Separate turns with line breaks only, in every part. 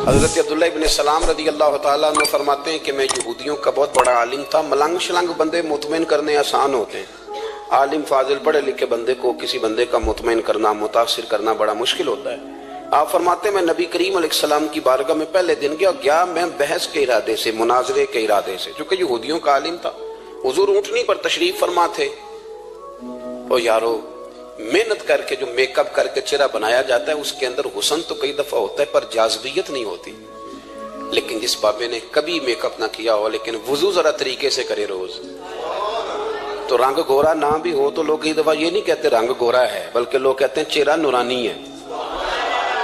حضرت عبداللہ ابن سلام رضی اللہ تعالیٰ عنہ فرماتے ہیں کہ میں یہودیوں کا بہت بڑا عالم تھا۔ ملنگ شلنگ بندے مطمئن کرنے آسان ہوتے ہیں، عالم فاضل پڑھے لکھے بندے کو کسی بندے کا مطمئن کرنا، متاثر کرنا بڑا مشکل ہوتا ہے۔ آپ فرماتے ہیں میں نبی کریم علیہ السلام کی بارگاہ میں پہلے دن گیا میں بحث کے ارادے سے، مناظرے کے ارادے سے، چونکہ یہودیوں کا عالم تھا۔ حضور اونٹنی پر تشریف فرما تھے۔ او یارو، محنت کر کے جو میک اپ کر کے چہرہ بنایا جاتا ہے اس کے اندر حسن تو کئی دفعہ ہوتا ہے پر جاذبیت نہیں ہوتی۔ لیکن جس بابے نے کبھی میک اپ نہ کیا ہو لیکن وضو ذرا طریقے سے کرے روز، تو رنگ گورا نہ بھی ہو تو لوگ کئی دفعہ یہ نہیں کہتے رنگ گورا ہے، بلکہ لوگ کہتے ہیں چہرہ نورانی ہے۔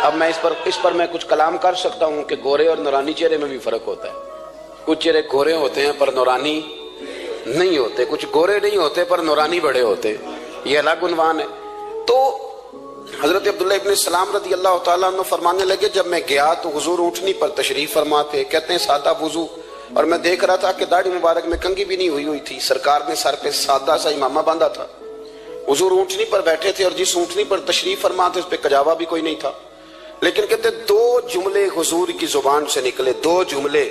اب میں اس پر میں کچھ کلام کر سکتا ہوں کہ گورے اور نورانی چہرے میں بھی فرق ہوتا ہے۔ کچھ چہرے گورے ہوتے ہیں پر نورانی نہیں ہوتے، کچھ گورے نہیں ہوتے پر نورانی بڑے ہوتے، یہ الگ عنوان ہے۔ تو حضرت عبداللہ ابن سلام رضی اللہ تعالیٰ عنہ فرمانے لگے جب میں گیا تو حضور اونٹنی پر تشریف فرما تھے، کہتے ہیں سادہ وضو، اور میں دیکھ رہا تھا کہ داڑھی مبارک میں کنگھی بھی نہیں ہوئی تھی، سرکار نے سر پہ سادہ سا امامہ باندھا تھا۔ حضور اونٹنی پر بیٹھے تھے اور جس اونٹنی پر تشریف فرما تھے اس پہ کجاوا بھی کوئی نہیں تھا، لیکن کہتے دو جملے حضور کی زبان سے نکلے، دو جملے،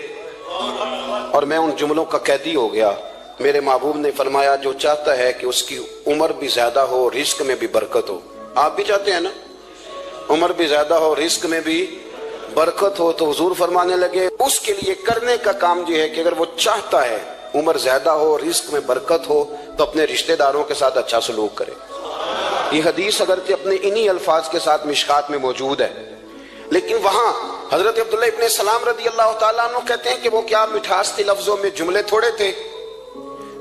اور میں ان جملوں کا قیدی ہو گیا۔ میرے محبوب نے فرمایا جو چاہتا ہے کہ اس کی عمر بھی زیادہ ہو، رزق میں بھی برکت ہو، آپ بھی چاہتے ہیں نا عمر بھی زیادہ ہو، رزق میں بھی برکت ہو، تو حضور فرمانے لگے اس کے لیے کرنے کا کام یہ ہے کہ اگر وہ چاہتا ہے عمر زیادہ ہو، رزق میں برکت ہو، تو اپنے رشتہ داروں کے ساتھ اچھا سلوک کرے۔ یہ حدیث اگرچہ اپنے انہی الفاظ کے ساتھ مشکات میں موجود ہے، لیکن وہاں حضرت عبداللہ ابن سلام رضی اللہ تعالیٰ عنہ کہتے ہیں کہ وہ کیا مٹھاس تھی لفظوں میں، جملے تھوڑے تھے،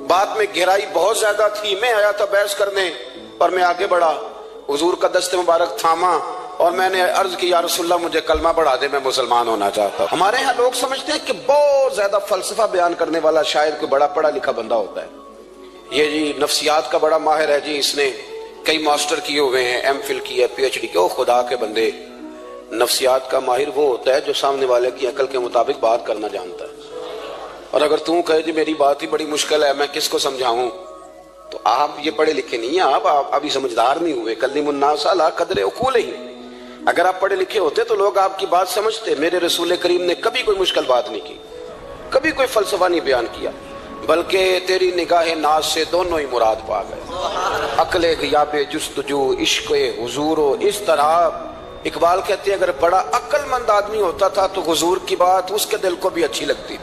بات میں گہرائی بہت زیادہ تھی۔ میں آیا تھا بحث کرنے پر میں آگے بڑھا، حضور کا دست مبارک تھاما اور میں نے عرض کی یا رسول اللہ مجھے کلمہ پڑھا دے، میں مسلمان ہونا چاہتا ہوں۔ ہمارے ہاں لوگ سمجھتے ہیں کہ بہت زیادہ فلسفہ بیان کرنے والا شاعر کوئی بڑا پڑھا لکھا بندہ ہوتا ہے، یہ جی نفسیات کا بڑا ماہر ہے جی، اس نے کئی ماسٹر کیے ہوئے ہیں، ایم فل کی ہے، پی ایچ ڈی کی۔ او خدا کے بندے، نفسیات کا ماہر وہ ہوتا ہے جو سامنے والے کی عقل کے مطابق بات کرنا جانتا ہے۔ اور اگر تم کہے جی میری بات ہی بڑی مشکل ہے، میں کس کو سمجھاؤں، تو آپ یہ پڑھے لکھے نہیں ہیں، آپ ابھی سمجھدار نہیں ہوئے۔ کلم الناس علی قدر عقولہم، اگر آپ پڑھے لکھے ہوتے تو لوگ آپ کی بات سمجھتے۔ میرے رسول کریم نے کبھی کوئی مشکل بات نہیں کی، کبھی کوئی فلسفہ نہیں بیان کیا، بلکہ تیری نگاہ ناز سے دونوں ہی مراد پا گئے، عقل غیاب جستجو، عشق حضور و اضطراب۔ اقبال کہتے ہیں اگر بڑا عقل مند آدمی ہوتا تھا تو حضور کی بات اس کے دل کو بھی اچھی لگتی،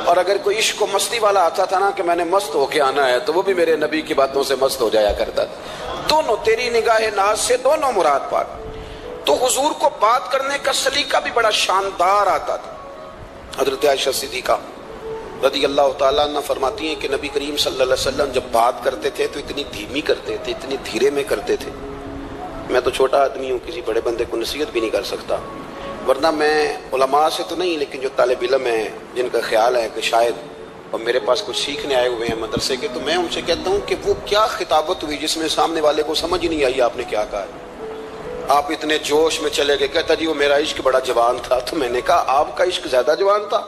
اور اگر کوئی عشق و مستی والا آتا تھا نا کہ میں نے مست ہو کے آنا ہے، تو وہ بھی میرے نبی کی باتوں سے مست ہو جایا کرتا تھا۔ دونوں تیری نگاہ ناز سے دونوں مراد پا گئے۔ تو حضور کو بات کرنے کا سلیقہ بھی بڑا شاندار آتا تھا۔ حضرت عائشہ صدیقہ رضی اللہ تعالیٰ عنہ فرماتی ہیں کہ نبی کریم صلی اللہ علیہ وسلم جب بات کرتے تھے تو اتنی دھیمی کرتے تھے، اتنی دھیرے میں کرتے تھے، میں تو چھوٹا آدمی ہوں، کسی بڑے بندے کو نصیحت بھی نہیں کر سکتا، ورنہ میں علماء سے تو نہیں لیکن جو طالب علم ہیں جن کا خیال ہے کہ شاید اور میرے پاس کچھ سیکھنے آئے ہوئے ہیں مدرسے کے، تو میں ان سے کہتا ہوں کہ وہ کیا خطابت ہوئی جس میں سامنے والے کو سمجھ ہی نہیں آئی آپ نے کیا کہا ہے۔ آپ اتنے جوش میں چلے گئے، کہتا جی وہ میرا عشق بڑا جوان تھا، تو میں نے کہا آپ کا عشق زیادہ جوان تھا،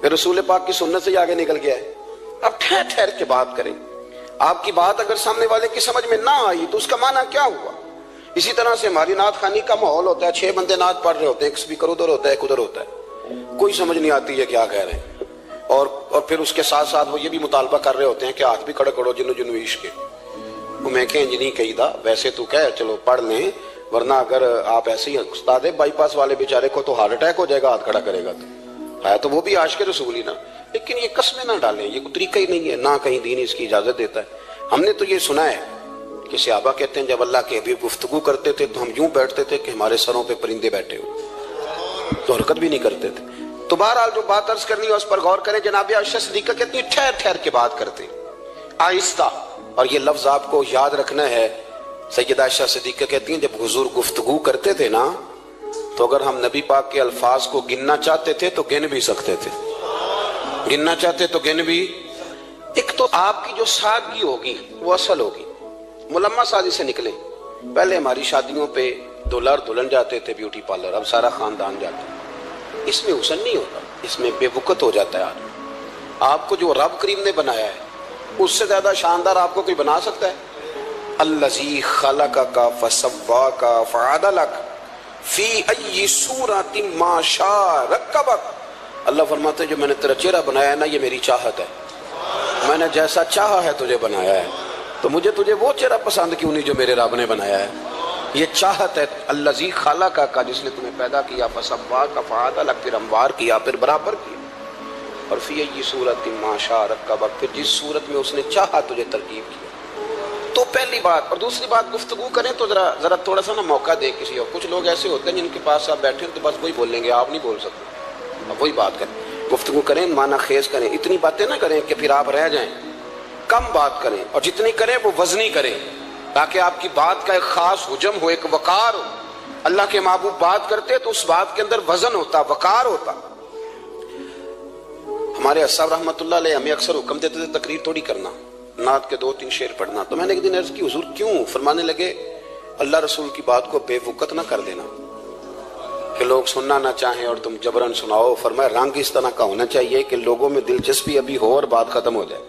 کہ رسول پاک کی سنت سے ہی آگے نکل گیا ہے۔ اب ٹھہر ٹھہر کے بات کریں، آپ کی بات اگر سامنے والے کی سمجھ میں نہ آئی تو اس کا معنی کیا ہوا؟ اسی طرح سے ہماری نعت خوانی کا ماحول ہوتا ہے، 6 بندے نعت پڑھ رہے ہوتے ہیں، ایک سپیکر ادھر ہوتا ہے ایک ادھر ہوتا ہے، کوئی سمجھ نہیں آتی ہے کیا کہہ رہے ہیں، اور پھر اس کے ساتھ ساتھ وہ یہ بھی مطالبہ کر رہے ہوتے ہیں کہ ہاتھ بھی کھڑے کرو جنو جنو عشق کے۔ وہ میں کہ انج نہیں کہی دا، ویسے تو کہہ چلو پڑھ لیں، ورنہ اگر آپ ایسے ہی استاد بائی پاس والے بیچارے کو تو ہارٹ اٹیک ہو جائے گا ہاتھ کھڑا کرے گا، تو ہے تو وہ بھی عاشق رسول ہی نا، لیکن یہ قسمیں نہ ڈالیں، یہ کوئی طریقہ ہی نہیں ہے، نہ کہیں دین اس کی اجازت دیتا ہے۔ ہم نے تو یہ سنا ہے کہ صحابہ کہتے ہیں جب اللہ کے حبیب گفتگو کرتے تھے تو ہم یوں بیٹھتے تھے کہ ہمارے سروں پہ پرندے بیٹھے ہو، تو حرکت بھی نہیں کرتے تھے۔ تو بہرحال جو بات عرض کرنی ہے اس پر غور کریں۔ جناب عائشہ صدیقہ کہتی ہیں ٹھہر ٹھہر کے بات کرتے، آہستہ، اور یہ لفظ آپ کو یاد رکھنا ہے۔ سیدہ عائشہ صدیقہ کہتی ہیں جب حضور گفتگو کرتے تھے نا تو اگر ہم نبی پاک کے الفاظ کو گننا چاہتے تھے تو گن بھی سکتے تھے، گننا چاہتے تو گن بھی۔ ایک تو آپ کی جو سادگی ہوگی وہ اصل ہوگی، ملمہ سازی سے نکلے۔ پہلے ہماری شادیوں پہ دلہا اور دلہن جاتے تھے بیوٹی پارلر، اب سارا خاندان جاتا ہے، اس میں حسن نہیں ہوتا، اس میں بے وقت ہو جاتا ہے آدمی۔ آپ کو جو رب کریم نے بنایا ہے اس سے زیادہ شاندار آپ کو کوئی بنا سکتا ہے؟ الذی خلقک فسواک فعدلک فی ای صورت ما شاء رکبک، اللہ فرماتے ہیں جو میں نے تیرا چہرہ بنایا ہے نا یہ میری چاہت ہے، میں نے جیسا چاہا ہے تجھے بنایا ہے، تو مجھے تجھے وہ چہرہ پسند کیوں نہیں جو میرے رب نے بنایا ہے؟ یہ چاہت ہے الذی خلقک کا جس نے تمہیں پیدا کیا، فسواک فعدلک پھر ہموار کیا پھر برابر کیا، اور فی ای صورت ما شاء رکبک پھر جس صورت میں اس نے چاہا تجھے ترکیب کیا۔ تو پہلی بات، اور دوسری بات گفتگو کریں تو ذرا تھوڑا سا نا موقع دے کسی اور، کچھ لوگ ایسے ہوتے ہیں جن کے پاس آپ بیٹھے ہیں تو بس وہی بولیں گے، آپ نہیں بول سکتے، اب وہی بات کریں، گفتگو کریں، معنی خیز کریں، اتنی باتیں نہ کریں کہ پھر آپ رہ جائیں، کم بات کریں، اور جتنی کریں وہ وزنی کریں تاکہ آپ کی بات کا ایک خاص حجم ہو، ایک وقار ہو۔ اللہ کے محبوب بات کرتے تو اس بات کے اندر وزن ہوتا، وقار ہوتا۔ ہمارے اصحاب رحمۃ اللہ علیہ ہمیں اکثر حکم دیتے تھے تقریر تھوڑی کرنا، نعت کے 2-3 شعر پڑھنا، تو میں نے ایک دن عرض کی حضور کیوں؟ فرمانے لگے اللہ رسول کی بات کو بے وقت نہ کر دینا کہ لوگ سننا نہ چاہیں اور تم جبرن سناؤ، فرمایا رنگ اس طرح کا ہونا چاہیے کہ لوگوں میں دلچسپی ابھی ہو اور بات ختم ہو جائے،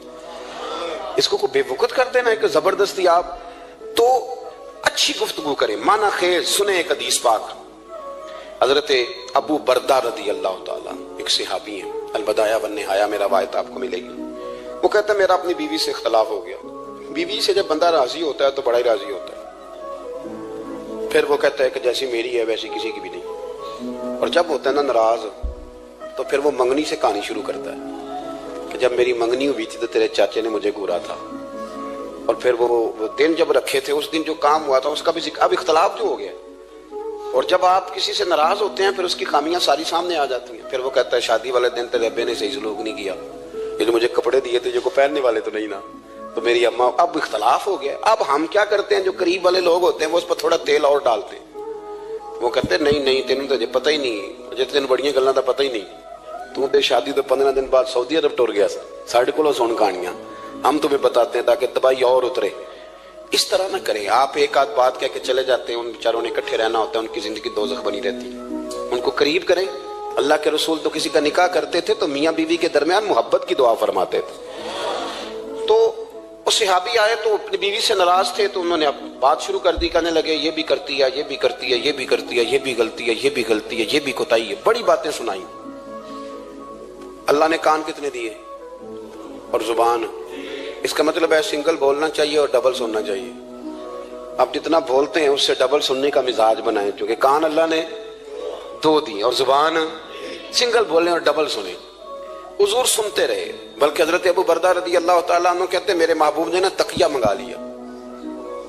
اس کو بے وقت کر دینا ہے کہ زبردستی آپ تو اچھی گفتگو کریں، معنی خیز سنیں۔ ایک حدیث پاک حضرت ابو بردہ رضی اللہ تعالیٰ ایک صحابی ہیں، البدایہ والنہایہ میں روایت آپ کو ملے گی، وہ کہتا ہے میرا اپنی بیوی سے اختلاف ہو گیا۔ بیوی سے جب بندہ راضی ہوتا ہے تو بڑا ہی راضی ہوتا ہے، پھر وہ کہتا ہے کہ جیسی میری ہے ویسی کسی کی بھی نہیں، اور جب ہوتا ہے نا ناراض تو پھر وہ منگنی سے کہانی شروع کرتا ہے کہ جب میری منگنی ہوئی تھی تو تیرے چاچے نے مجھے گھورا تھا، اور پھر وہ دن جب رکھے تھے اس دن جو کام ہوا تھا اس کا بھی ذکر، اب اختلاف جو ہو گیا، اور جب آپ کسی سے ناراض ہوتے ہیں پھر اس کی خامیاں ساری سامنے آ جاتی ہیں، پھر وہ کہتا ہے شادی والے دن تیرے ابے نے صحیح سلوک نہیں کیا، یہ جو مجھے کپڑے دیے تھے جو کو پہننے والے تو نہیں نا، تو میری اماں، اب اختلاف ہو گیا۔ اب ہم کیا کرتے ہیں، جو قریب والے لوگ ہوتے ہیں وہ اس پر تھوڑا تیل اور ڈالتے ہیں، وہ کہتے ہیں نہیں تینوں تو پتہ ہی نہیں، مجھے تین بڑیاں گلاں دا پتہ ہی نہیں، تو تے شادی تو 15 دن بعد سعودی عرب ٹر گیا، ساڑھے کو سن کہانیاں ہم تمہیں بتاتے ہیں تاکہ تباہی اور اترے۔ اس طرح نہ کریں، آپ ایک آدھ بات کہہ کے چلے جاتے ہیں، ان بیچاروں نے اکٹھے رہنا ہوتا ہے، ان کی زندگی دوزخ بنی رہتی ہے، ان کو قریب کریں۔ اللہ کے رسول تو کسی کا نکاح کرتے تھے تو میاں بیوی کے درمیان محبت کی دعا فرماتے تھے، تو وہ صحابی آئے تو اپنی بیوی سے ناراض تھے تو انہوں نے بات شروع کر دی، کہنے لگے یہ بھی کرتی ہے، یہ بھی کرتی ہے، یہ بھی کرتی ہے، یہ بھی غلطی ہے، یہ بھی غلطی ہے، یہ بھی کوتاہی ہے، بڑی باتیں سنائیں۔ اللہ نے کان کتنے دیے اور زبان، اس کا مطلب ہے سنگل بولنا چاہیے اور ڈبل سننا چاہیے۔ آپ جتنا بولتے ہیں اس سے ڈبل سننے کا مزاج بنائیں، کیونکہ کان اللہ نے 2 دیے اور زبان سنگل بولیں اور ڈبل سنیں۔ حضور سنتے رہے، بلکہ حضرت ابو بردہ رضی اللہ تعالیٰ عنہ کہتے ہیں میرے محبوب نے نا تکیہ منگا لیا،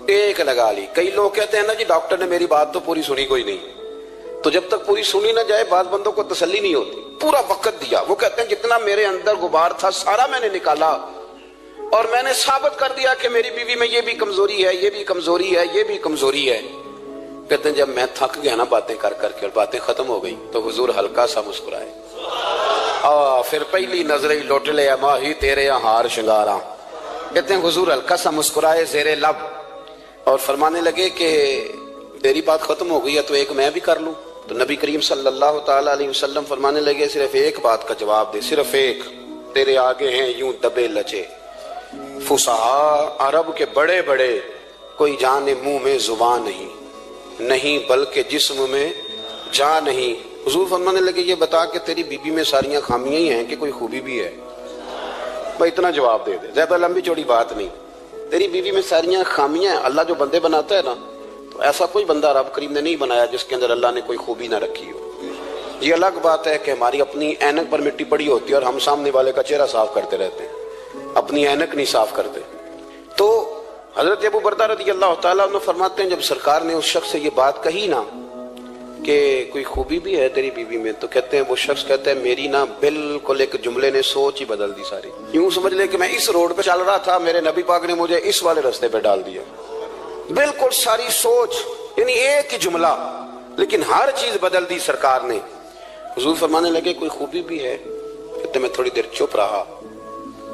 ایک لگا لی۔ کئی لوگ کہتے ہیں نا جی ڈاکٹر نے میری بات تو پوری سنی کوئی نہیں، تو جب تک پوری سنی نہ جائے بعض بندوں کو تسلی نہیں ہوتی، پورا وقت دیا۔ وہ کہتے ہیں جتنا میرے اندر غبار تھا سارا میں نے نکالا اور میں نے ثابت کر دیا کہ میری بیوی میں یہ بھی کمزوری ہے، یہ بھی کمزوری ہے، یہ بھی کمزوری ہے۔ کہتے ہیں جب میں تھک گیا نا باتیں کر کر کے اور باتیں ختم ہو گئی تو حضور ہلکا سا مسکرائے، پھر پہلی نظر ہی لوٹ لے ماہی تیرے ہار شنگاراں۔ کہتے ہیں حضور ہلکا سا مسکرائے زیر لب اور فرمانے لگے کہ تیری بات ختم ہو گئی ہے تو ایک میں بھی کر لوں۔ تو نبی کریم صلی اللہ تعالی علیہ وسلم فرمانے لگے صرف ایک بات کا جواب دے، صرف ایک، تیرے آگے ہیں یوں دبے لچے فصحا عرب کے بڑے بڑے، کوئی جانے منہ میں زبان نہیں بلکہ جسم میں جان نہیں۔ حضور فرمانے لگے یہ بتا کہ تیری بیوی میں ساریاں خامیاں ہی ہیں کہ کوئی خوبی بھی ہے؟ بھائی اتنا جواب دے دے، زیادہ لمبی چوڑی بات نہیں، تیری بیوی میں ساریاں خامیاں ہیں۔ اللہ جو بندے بناتا ہے نا تو ایسا کوئی بندہ رب کریم نے نہیں بنایا جس کے اندر اللہ نے کوئی خوبی نہ رکھی ہو۔ یہ الگ بات ہے کہ ہماری اپنی اینک پر مٹی پڑی ہوتی ہے اور ہم سامنے والے کا چہرہ صاف کرتے رہتے ہیں، اپنی اینک نہیں صاف کرتے۔ تو حضرت ابو بردہ رضی اللہ تعالیٰ عنہ فرماتے ہیں جب سرکار نے اس شخص سے یہ بات کہی نا کہ کوئی خوبی بھی ہے تیری بیوی میں، تو کہتے ہیں وہ شخص کہتا ہے میری نا بالکل ایک جملے نے سوچ ہی بدل دی ساری۔ یوں سمجھ لے کہ میں اس روڈ پہ چل رہا تھا، میرے نبی پاک نے مجھے اس والے رستے پہ ڈال دیا، بالکل ساری سوچ، یعنی ایک ہی جملہ لیکن ہر چیز بدل دی سرکار نے۔ حضور فرمانے لگے کوئی خوبی بھی ہے؟ کہتے میں تھوڑی دیر چپ رہا،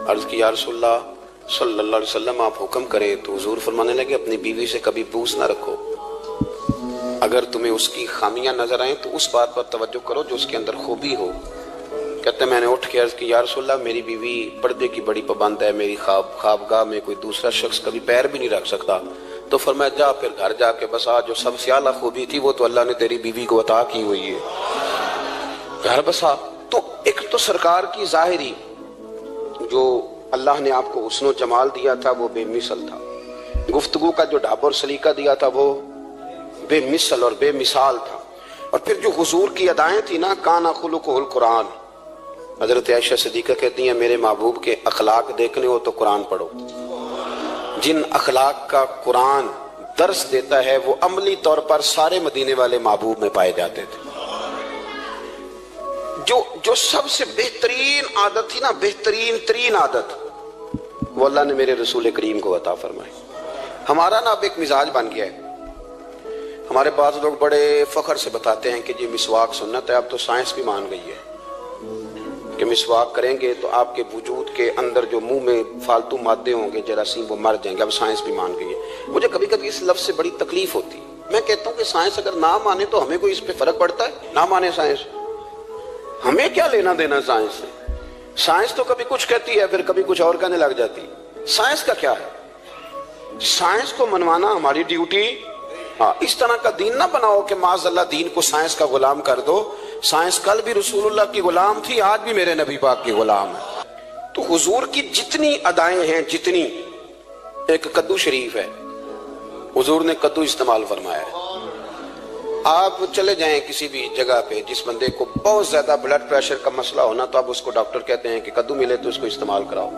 عرض کی یا رسول اللہ صلی اللہ علیہ وسلم آپ حکم کریں۔ تو حضور فرمانے لگے اپنی بیوی سے کبھی بوس نہ رکھو، اگر تمہیں اس کی خامیاں نظر آئیں تو اس بات پر توجہ کرو جو اس کے اندر خوبی ہو۔ کہتے ہیں میں نے اٹھ کے عرض کی یا رسول اللہ میری بیوی پردے کی بڑی پابند ہے، میری خوابگاہ میں کوئی دوسرا شخص کبھی پیر بھی نہیں رکھ سکتا، تو فرمایا جا پھر گھر جا کے بسا، جو سب سے اعلیٰ خوبی تھی وہ تو اللہ نے تیری بیوی کو عطا کی ہوئی ہے، گھر بسا۔ تو ایک تو سرکار کی ظاہری جو اللہ نے آپ کو حسن و جمال دیا تھا وہ بے مثل تھا، گفتگو کا جو ڈھاب اور سلیقہ دیا تھا وہ بے مثل اور بے مثال تھا، اور پھر جو حضور کی ادائیں تھی نا، کانا خلقہ القرآن۔ حضرت عائشہ صدیقہ کہتی ہیں میرے محبوب کے اخلاق دیکھنے ہو تو قرآن پڑھو، جن اخلاق کا قرآن درس دیتا ہے وہ عملی طور پر سارے مدینے والے محبوب میں پائے جاتے تھے۔ جو سب سے بہترین عادت تھی نا، بہترین ترین عادت، وہ اللہ نے میرے رسول کریم کو عطا فرمائی۔ ہمارا نا اب ایک مزاج بن گیا ہے، ہمارے پاس لوگ بڑے فخر سے بتاتے ہیں کہ جی مسواک سنت ہے، اب تو سائنس بھی مان گئی ہے کہ مسواک کریں گے تو آپ کے وجود کے اندر جو منہ میں فالتو مادے ہوں گے جراثیم وہ مر جائیں گے، اب سائنس بھی مان گئی ہے۔ مجھے کبھی کبھی اس لفظ سے بڑی تکلیف ہوتی ہے، میں کہتا ہوں کہ سائنس اگر نہ مانے تو ہمیں کوئی اس پہ فرق پڑتا ہے؟ نہ مانے سائنس، ہمیں کیا لینا دینا سائنس سے؟ سائنس تو کبھی کچھ کہتی ہے پھر کبھی کچھ اور کہنے لگ جاتی ہے، سائنس کا کیا ہے؟ سائنس کو منوانا ہماری ڈیوٹی۔ ہاں، اس طرح کا دین نہ بناؤ کہ معاذ اللہ دین کو سائنس کا غلام کر دو۔ سائنس کل بھی رسول اللہ کی غلام تھی، آج بھی میرے نبی پاک کی غلام ہے۔ تو حضور کی جتنی ادائیں ہیں، جتنی، ایک کدو شریف ہے، حضور نے کدو استعمال فرمایا ہے۔ آپ چلے جائیں کسی بھی جگہ پہ، جس بندے کو بہت زیادہ بلڈ پریشر کا مسئلہ ہونا تو اب اس کو ڈاکٹر کہتے ہیں کہ کدو ملے تو اس کو استعمال کراؤ۔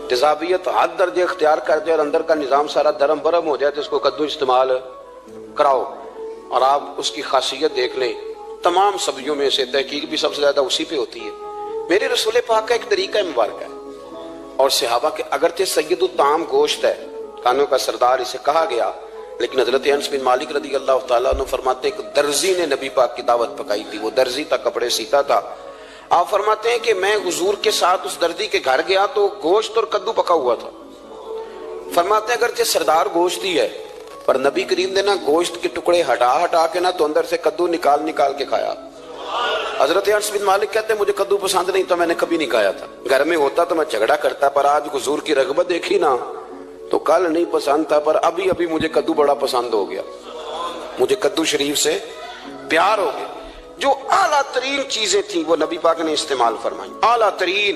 تیزابیت حد درجے اختیار کر جائے اور اندر کا نظام سارا درم برم ہو جائے تو اس کو کدو استعمال کراؤ، اور آپ اس کی خاصیت دیکھ لیں۔ تمام سبزیوں میں سے تحقیق بھی سب سے زیادہ اسی پہ ہوتی ہے۔ میرے رسول پاک کا ایک طریقہ مبارک ہے، اور صحابہ کے اگرچہ سید الطعام گوشت ہے، کانوں کا سردار اسے کہا گیا، لیکن حضرت انس بن مالک رضی اللہ تعالیٰ عنہ فرماتے ہیں کہ درزی نے نبی پاک کی دعوت پکائی تھی، وہ درزی تھا، کپڑے سیتا تھا۔ آپ فرماتے ہیں کہ میں حضور کے ساتھ اس درزی کے گھر گیا تو گوشت اور کدو پکا ہوا تھا۔ فرماتے ہیں اگرچہ سردار گوشت ہی ہے پر نبی کریم نے نا گوشت کے ٹکڑے ہٹا کے نا تو اندر سے کدو نکال کے کھایا۔ حضرت انس بن مالک کہتے ہیں مجھے کدو پسند نہیں تھا، میں نے کبھی نہیں کھایا تھا، گھر میں ہوتا تو میں جھگڑا کرتا، پر آج حضور کی رغبت دیکھی نا تو کل نہیں پسند تھا پر ابھی مجھے کدو بڑا پسند ہو گیا، مجھے کدو شریف سے پیار ہو گیا۔ جو اعلیٰ ترین چیزیں تھیں وہ نبی پاک نے استعمال فرمائی، اعلیٰ ترین۔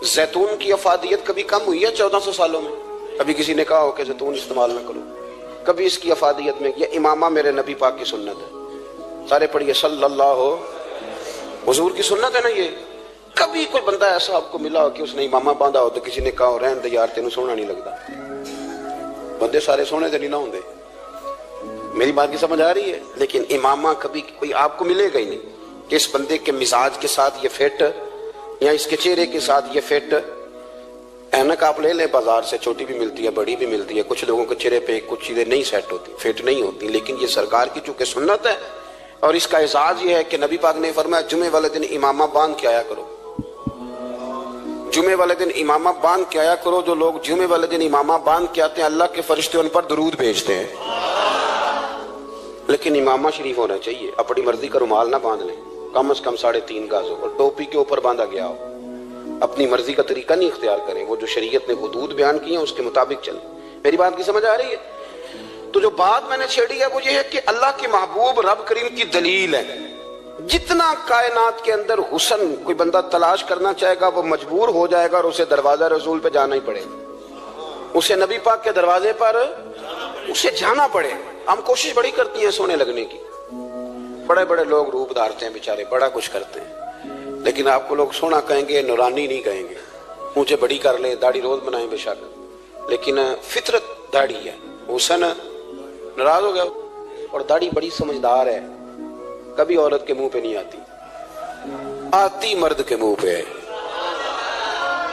زیتون کی افادیت کبھی کم ہوئی ہے 1400 سالوں میں؟ کبھی کسی نے کہا ہو کہ زیتون استعمال نہ کرو؟ کبھی اس کی افادیت میں، یہ امامہ میرے نبی پاک کی سنت ہے، سارے پڑھیے صلی اللہ، حضور کی سنت ہے نا یہ۔ کبھی کوئی بندہ ایسا آپ کو ملا ہو کہ اس نے امامہ باندھا ہو تو کسی نے کہا ہو رہن دے یار تینوں سونا نہیں لگتا؟ بندے سارے سونے دے نہیں نہ ہوندے، میری بات کی سمجھ آ رہی ہے؟ لیکن امامہ کبھی کوئی آپ کو ملے گا ہی نہیں کہ اس بندے کے مزاج کے ساتھ یہ فٹ، یا اس کے چہرے کے ساتھ یہ فٹ۔ اینک آپ لے لیں بازار سے، چھوٹی بھی ملتی ہے بڑی بھی ملتی ہے، کچھ لوگوں کے چہرے پہ کچھ چیزیں نہیں سیٹ ہوتی، فٹ نہیں ہوتی، لیکن یہ سرکار کی چونکہ سنت ہے، اور اس کا اعزاز یہ ہے کہ نبی پاک نے فرمایا جمعے والے دن امامہ باندھ کے آیا کرو، جمعے والے دن امامہ باندھ کے آیا کرو۔ جو لوگ جمعے والے دن امامہ باندھ کے آتے ہیں اللہ کے فرشتے ان پر درود بھیجتے ہیں، لیکن امامہ شریف ہونا چاہیے، اپنی مرضی کا رومال نہ باندھ لیں، کم از کم 3.5 گز ہو، اور ٹوپی کے اوپر باندھا گیا ہو، اپنی مرضی کا طریقہ نہیں اختیار کریں، وہ جو شریعت نے حدود بیان کی ہیں اس کے مطابق چلیں۔ میری بات کی سمجھ آ رہی ہے؟ تو جو بات میں نے چھیڑی ہے وہ یہ ہے کہ اللہ کے محبوب رب کریم کی دلیل ہے۔ جتنا کائنات کے اندر حسن کوئی بندہ تلاش کرنا چاہے گا وہ مجبور ہو جائے گا اور اسے دروازہ رسول پہ جانا ہی پڑے گا، اسے نبی پاک کے دروازے پر اسے جانا پڑے۔ ہم کوشش بڑی کرتی ہیں سونے لگنے کی، بڑے بڑے لوگ روپ دھارتے ہیں بیچارے، بڑا کچھ کرتے ہیں، لیکن آپ کو لوگ سونا کہیں گے، نورانی نہیں کہیں گے۔ مجھے بڑی کر لیں، داڑھی روز بنائیں بے شک، لیکن فطرت داڑھی ہے، حسن ناراض ہو گیا، اور داڑھی بڑی سمجھدار ہے، کبھی عورت کے منہ پہ نہیں آتی مرد کے منہ پہ،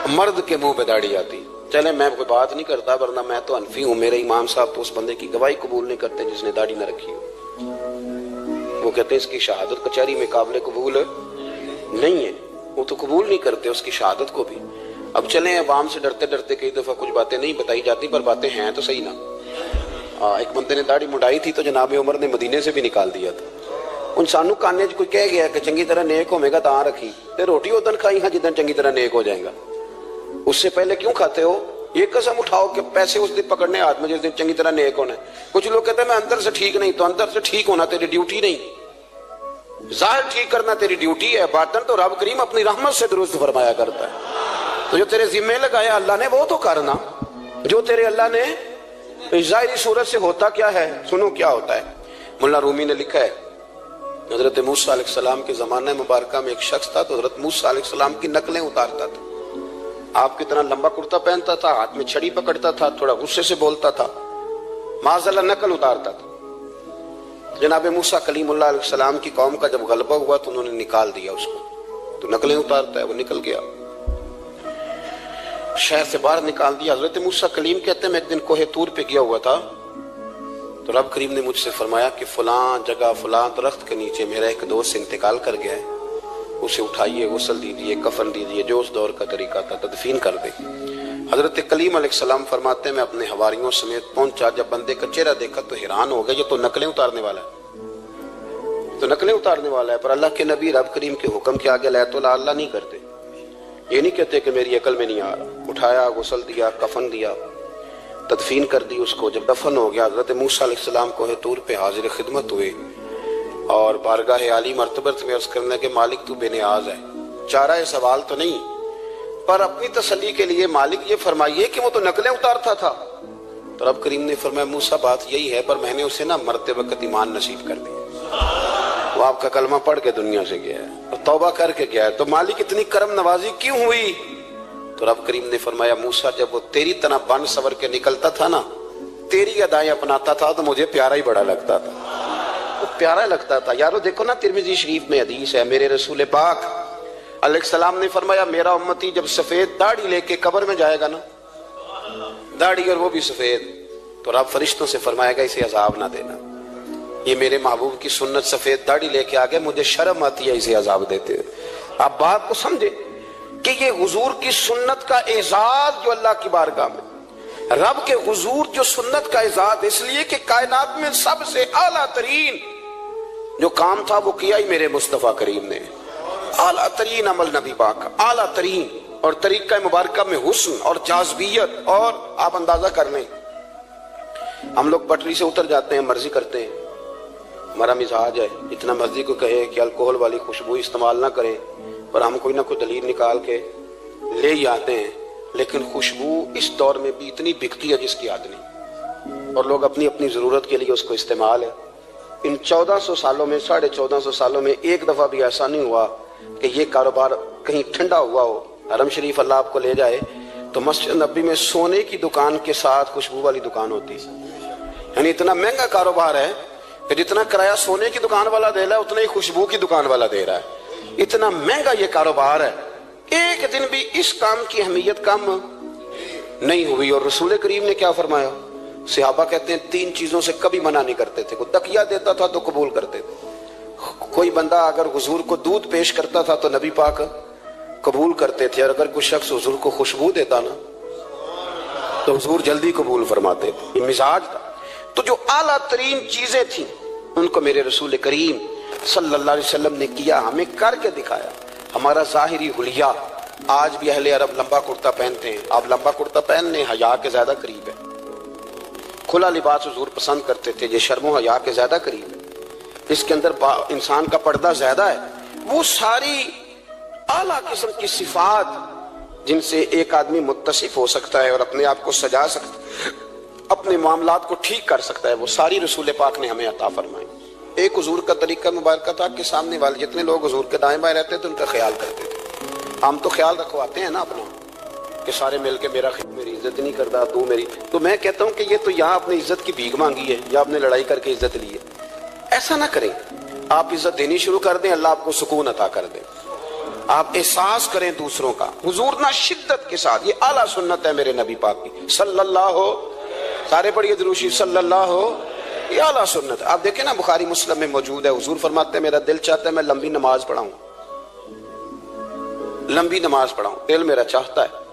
مرد کے منہ پہ داڑھی آتی۔ چلے میں کوئی بات نہیں کرتا ورنہ میں تو حنفی ہوں، میرے امام صاحب تو اس بندے کی گواہی قبول نہیں کرتے جس نے داڑھی نہ رکھی ہو، وہ کہتے ہیں اس کی شہادت کچہری میں قابل قبول نہیں ہے، وہ تو قبول نہیں کرتے اس کی شہادت کو بھی۔ اب چلیں عوام سے ڈرتے ڈرتے کئی دفعہ کچھ باتیں نہیں بتائی جاتی پر باتیں ہیں تو صحیح نا۔ ایک بندے نے داڑھی مڈائی تھی تو جناب عمر نے مدینے سے بھی نکال دیا تھا۔ انسانوں کانے کوئی کہہ گیا کہ چنگی طرح نیک ہوے گا تاں رکھی تے روٹی ادن کھائی ہاں جدن چنگی طرح نیک ہو جائے گا، اس سے پہلے کیوں کھاتے ہو؟ یہ قسم اٹھاؤ کہ پیسے اس دن پکڑنے ہاتھ میں جس دن چنگی طرح نیک ہونا ہے. کچھ لوگ کہتے ہیں میں اندر سے ٹھیک نہیں. تو اندر سے ٹھیک ہونا تیری ڈیوٹی نہیں، ظاہر ٹھیک کرنا تیری ڈیوٹی ہے، باطن تو رب کریم اپنی رحمت سے درست فرمایا کرتا ہے. تو جو تیرے ذمہ لگایا اللہ نے وہ تو کرنا، جو تیرے اللہ نے. ظاہری صورت سے ہوتا کیا ہے؟ سنو کیا ہوتا ہے. مولانا رومی نے لکھا ہے حضرت موسیٰ علیہ السلام کے زمانہ مبارکہ میں ایک شخص تھا تو حضرت موسیٰ علیہ السلام کی نقلیں اتارتا تھا. آپ کی طرح لمبا کرتا پہنتا تھا، ہاتھ میں چھڑی پکڑتا تھا، تھوڑا غصے سے بولتا تھا، معاذ اللہ نقل اتارتا تھا. جناب موسیٰ کلیم اللہ علیہ السلام کی قوم کا جب غلبہ ہوا تو انہوں نے نکال دیا اس کو. تو نقلیں اتارتا ہے، وہ نکل گیا، شہر سے باہر نکال دیا. حضرت موسیٰ کلیم کہتے ہیں میں ایک دن کوہ طور پہ گیا ہوا تھا تو رب کریم نے مجھ سے فرمایا کہ فلاں جگہ فلاں درخت کے نیچے میرا ایک دوست انتقال کر گیا ہے، اسے اٹھائیے، غسل دیجیے، کفن دیجیے، جو اس دور کا طریقہ تھا، تدفین کر دے. حضرت کلیم علیہ السلام فرماتے ہیں میں اپنے حواریوں سمیت پہنچا، جب بندے کا چہرہ دیکھا تو حیران ہو گیا، یہ تو نقلیں اتارنے والا ہے، تو نقلیں اتارنے والا ہے. پر اللہ کے نبی رب کریم کے حکم کے آگے لایت اللہ نہیں کرتے. یہ نہیں کہتے کہ میری عقل میں نہیں آ رہا. اٹھایا، غسل دیا، کفن دیا، تدفین کر دی اس کو. جب دفن ہو گیا حضرت موسیٰ علیہ السلام کوہ طور پہ حاضر خدمت ہوئے اور بارگاہ عالی مرتبت میں عرض کرنے کہ مالک تو بے نیاز ہے، چارہ سوال تو نہیں، پر اپنی تسلی کے لیے مالک یہ فرمائیے کہ وہ تو نقلیں اتارتا تھا. تو رب کریم نے فرمایا موسیٰ بات یہی ہے، پر میں نے اسے نا مرتے وقت ایمان نصیب کر دیا، وہ آپ کا کلمہ پڑھ کے دنیا سے گیا ہے اور توبہ کر کے گیا ہے. تو مالک اتنی کرم نوازی کیوں ہوئی؟ تو رب کریم نے فرمایا موسیٰ جب وہ تیری طرح بن سور کے نکلتا تھا نا، تیری ادائیں اپناتا تھا تو مجھے پیارا ہی بڑا لگتا تھا، وہ پیارا لگتا تھا. یارو دیکھو نا ترمذی شریف میں حدیث ہے، میرے رسول پاک علیہ السلام نے فرمایا میرا امتی جب سفید داڑھی لے کے قبر میں جائے گا نا، داڑھی اور وہ بھی سفید، تو رب فرشتوں سے فرمائے گا اسے عذاب نہ دینا، یہ میرے محبوب کی سنت سفید داڑھی لے کے آگے، مجھے شرم آتی ہے اسے عذاب دیتے. آپ بات کو سمجھے کہ یہ حضور کی سنت کا اعزاز جو اللہ کی بارگاہ میں، رب کے حضور جو سنت کا اعزاز اس لیے کہ کائنات میں سب سے اعلیٰ ترین جو کام تھا وہ کیا ہی میرے مصطفیٰ کریم نے. اعلیٰ ترین عمل نبی پاک کا، اعلیٰ ترین، اور طریقہ مبارکہ میں حسن اور جاذبیت. اور آپ اندازہ کر لیں ہم لوگ پٹری سے اتر جاتے ہیں، مرضی کرتے ہیں، ہمارا مزاج ہے اتنا مرضی کو کہے کہ الکوہل والی خوشبو استعمال نہ کریں، پر ہم کوئی نہ کوئی دلیل نکال کے لے ہی آتے ہیں. لیکن خوشبو اس دور میں بھی اتنی بکتی ہے جس کی حد نہیں، اور لوگ اپنی اپنی ضرورت کے لیے اس کو استعمال ہے. ان 1400 سالوں میں 1450 سالوں میں ایک دفعہ بھی ایسا نہیں ہوا کہ یہ کاروبار کہیں ٹھنڈا ہوا ہو. حرم شریف اللہ آپ کو لے جائے تو مسجد نبی میں سونے کی دکان کے ساتھ خوشبو والی دکان ہوتی، یعنی اتنا مہنگا کاروبار ہے کہ جتنا کرایہ سونے کی دکان والا دے رہا ہے اتنا ہی خوشبو کی دکان والا دے رہا ہے. اتنا مہنگا یہ کاروبار ہے. ایک دن بھی اس کام کی اہمیت کم نہیں ہوئی. اور رسول کریم نے کیا فرمایا؟ صحابہ کہتے ہیں 3 چیزوں سے کبھی منع نہیں کرتے تھے. کوئی تکیہ دیتا تھا تو قبول کرتے تھے، کوئی بندہ اگر حضور کو دودھ پیش کرتا تھا تو نبی پاک قبول کرتے تھے، اور اگر کوئی شخص حضور کو خوشبو دیتا نا تو حضور جلدی قبول فرماتے تھے. یہ مزاج تھا. تو جو اعلیٰ ترین چیزیں تھیں ان کو میرے رسول کریم صلی اللہ علیہ وسلم نے کیا، ہمیں کر کے دکھایا. ہمارا ظاہری حلیہ آج بھی اہل عرب لمبا کرتا پہنتے ہیں. آپ لمبا کرتا پہن لیں، حیا کے زیادہ قریب ہے. کھلا لباس حضور پسند کرتے تھے، یہ شرم و حیا کے زیادہ قریب ہے. اس کے اندر انسان کا پردہ زیادہ ہے. وہ ساری اعلیٰ قسم کی صفات جن سے ایک آدمی متصف ہو سکتا ہے اور اپنے آپ کو سجا سکتا ہے، اپنے معاملات کو ٹھیک کر سکتا ہے، وہ ساری رسول پاک نے ہمیں عطا فرمائی. ایک حضور کا طریقہ مبارکہ تھا کہ سامنے والے جتنے لوگ حضور کے دائیں بائیں رہتے تھے ان کا خیال کرتے تھے. ہم تو خیال رکھواتے ہیں نا اپنا کہ سارے مل کے میری عزت نہیں کرتا، تو میری. تو میں کہتا ہوں کہ یہ تو یہاں اپنی عزت کی بھیک مانگی ہے یا اپنے لڑائی کر کے عزت لی ہے. ایسا نہ کریں. آپ عزت دینی شروع کر دیں، اللہ آپ کو سکون عطا کر دے. آپ احساس کریں دوسروں کا. حضور نہ شدت کے ساتھ، یہ اعلیٰ سنت ہے میرے نبی پاک کی صلی اللہ ہو، سارے پڑھیے درود شریف صلی اللہ ہو. یہ اعلیٰ سنت. آپ دیکھیں نا بخاری مسلم میں موجود ہے، حضور فرماتے ہیں میرا دل چاہتا ہے میں لمبی نماز پڑھاؤں، لمبی نماز پڑھاؤں، دل میرا چاہتا ہے.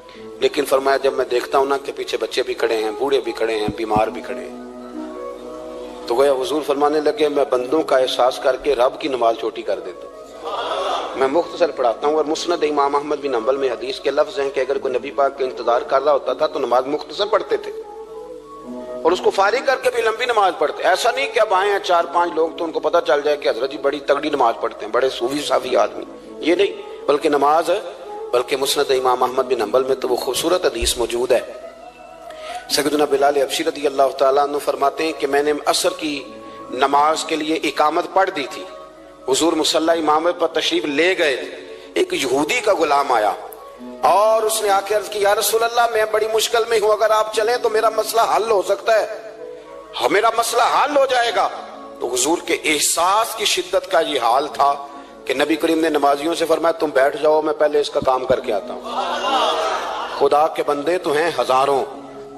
لیکن فرمایا جب میں دیکھتا ہوں نا کہ پیچھے بچے بھی کھڑے ہیں، بوڑھے بھی کھڑے ہیں، بیمار بھی کھڑے ہیں، تو گویا حضور فرمانے لگے میں بندوں کا احساس کر کے رب کی نماز چھوٹی کر دیتا ہوں. میں مختصر پڑھاتا ہوں. اور مسند امام احمد بن حنبل میں حدیث کے لفظ ہیں کہ اگر کوئی نبی پاک کا انتظار کر رہا ہوتا تھا تو نماز مختصر پڑھتے تھے اور اس کو فارغ کر کے بھی لمبی نماز پڑھتے. ایسا نہیں کہ اب آئے ہیں 4-5 لوگ تو ان کو پتہ چل جائے کہ حضرت جی بڑی تگڑی نماز پڑھتے ہیں, بڑے صوفی صافی آدمی, یہ نہیں, بلکہ نماز بلکہ مسند امام احمد بن حنبل میں تو وہ خوبصورت حدیث موجود ہے. سیدنا بلال حبشی رضی اللہ تعالیٰ عنہ فرماتے ہیں کہ میں نے عصر کی نماز کے لیے اقامت پڑھ دی تھی, حضور مصلی امامت پر تشریف لے گئے تھے, ایک یہودی کا غلام آیا اور اس نے آ کے عرض کی یا رسول اللہ میں بڑی مشکل میں ہوں, اگر آپ چلیں تو میرا مسئلہ حل ہو سکتا ہے, میرا مسئلہ حل ہو جائے گا. تو حضور کے احساس کی شدت کا یہ حال تھا کہ نبی کریم نے نمازیوں سے فرمایا تم بیٹھ جاؤ, میں پہلے اس کا کام کر کے آتا ہوں. خدا کے بندے تو ہیں ہزاروں,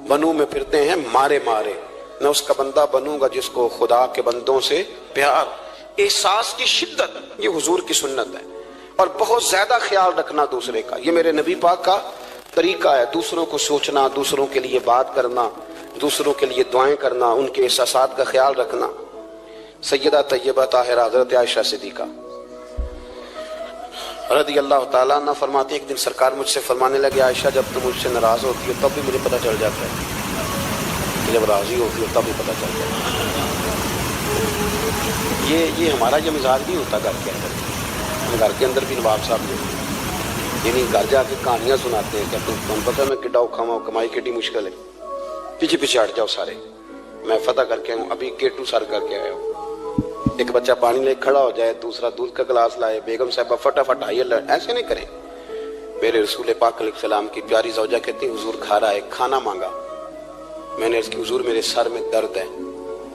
بنو میں پھرتے ہیں مارے مارے, میں اس کا بندہ بنوں گا جس کو خدا کے بندوں سے پیار. احساس کی شدت یہ حضور کی سنت ہے, اور بہت زیادہ خیال رکھنا دوسرے کا, یہ میرے نبی پاک کا طریقہ ہے. دوسروں کو سوچنا, دوسروں کے لیے بات کرنا, دوسروں کے لیے دعائیں کرنا, ان کے احساسات کا خیال رکھنا. سیدہ طیبہ طاہرہ حضرت عائشہ صدیقہ رضی اللہ تعالیٰ عنہ فرماتی ایک دن سرکار مجھ سے فرمانے لگے عائشہ جب تم مجھ سے ناراض ہوتی ہو تب بھی مجھے پتہ چل جاتا ہے, جب راضی ہوتی ہو تب بھی پتہ چل جاتا ہے. یہ ہمارا یہ مزاج نہیں ہوتا گھر کے اندر. گھر کے اندر بھی نواب صاحب جو یعنی گھر جا کے کہانیاں سناتے ہیں کہ تم پتہ میں کڈا اوکھا ہوں, کمائی کیڈی مشکل ہے, پیچھے پیچھے ہٹ جاؤ سارے, میں فتح کر کے ہوں, ابھی کیٹو سر کر کے آیا ہوں. ایک بچہ پانی لے کھڑا ہو جائے, دوسرا دودھ کا گلاس لائے, بیگم صاحبہ فٹافٹ آئیے, ایسے نہیں کریں. میرے رسول پاک علیہ السلام کی پیاری زوجہ کہتی حضور کھا رہا ہے, کھانا مانگا. میں نے اس کی حضور میرے سر میں درد ہے.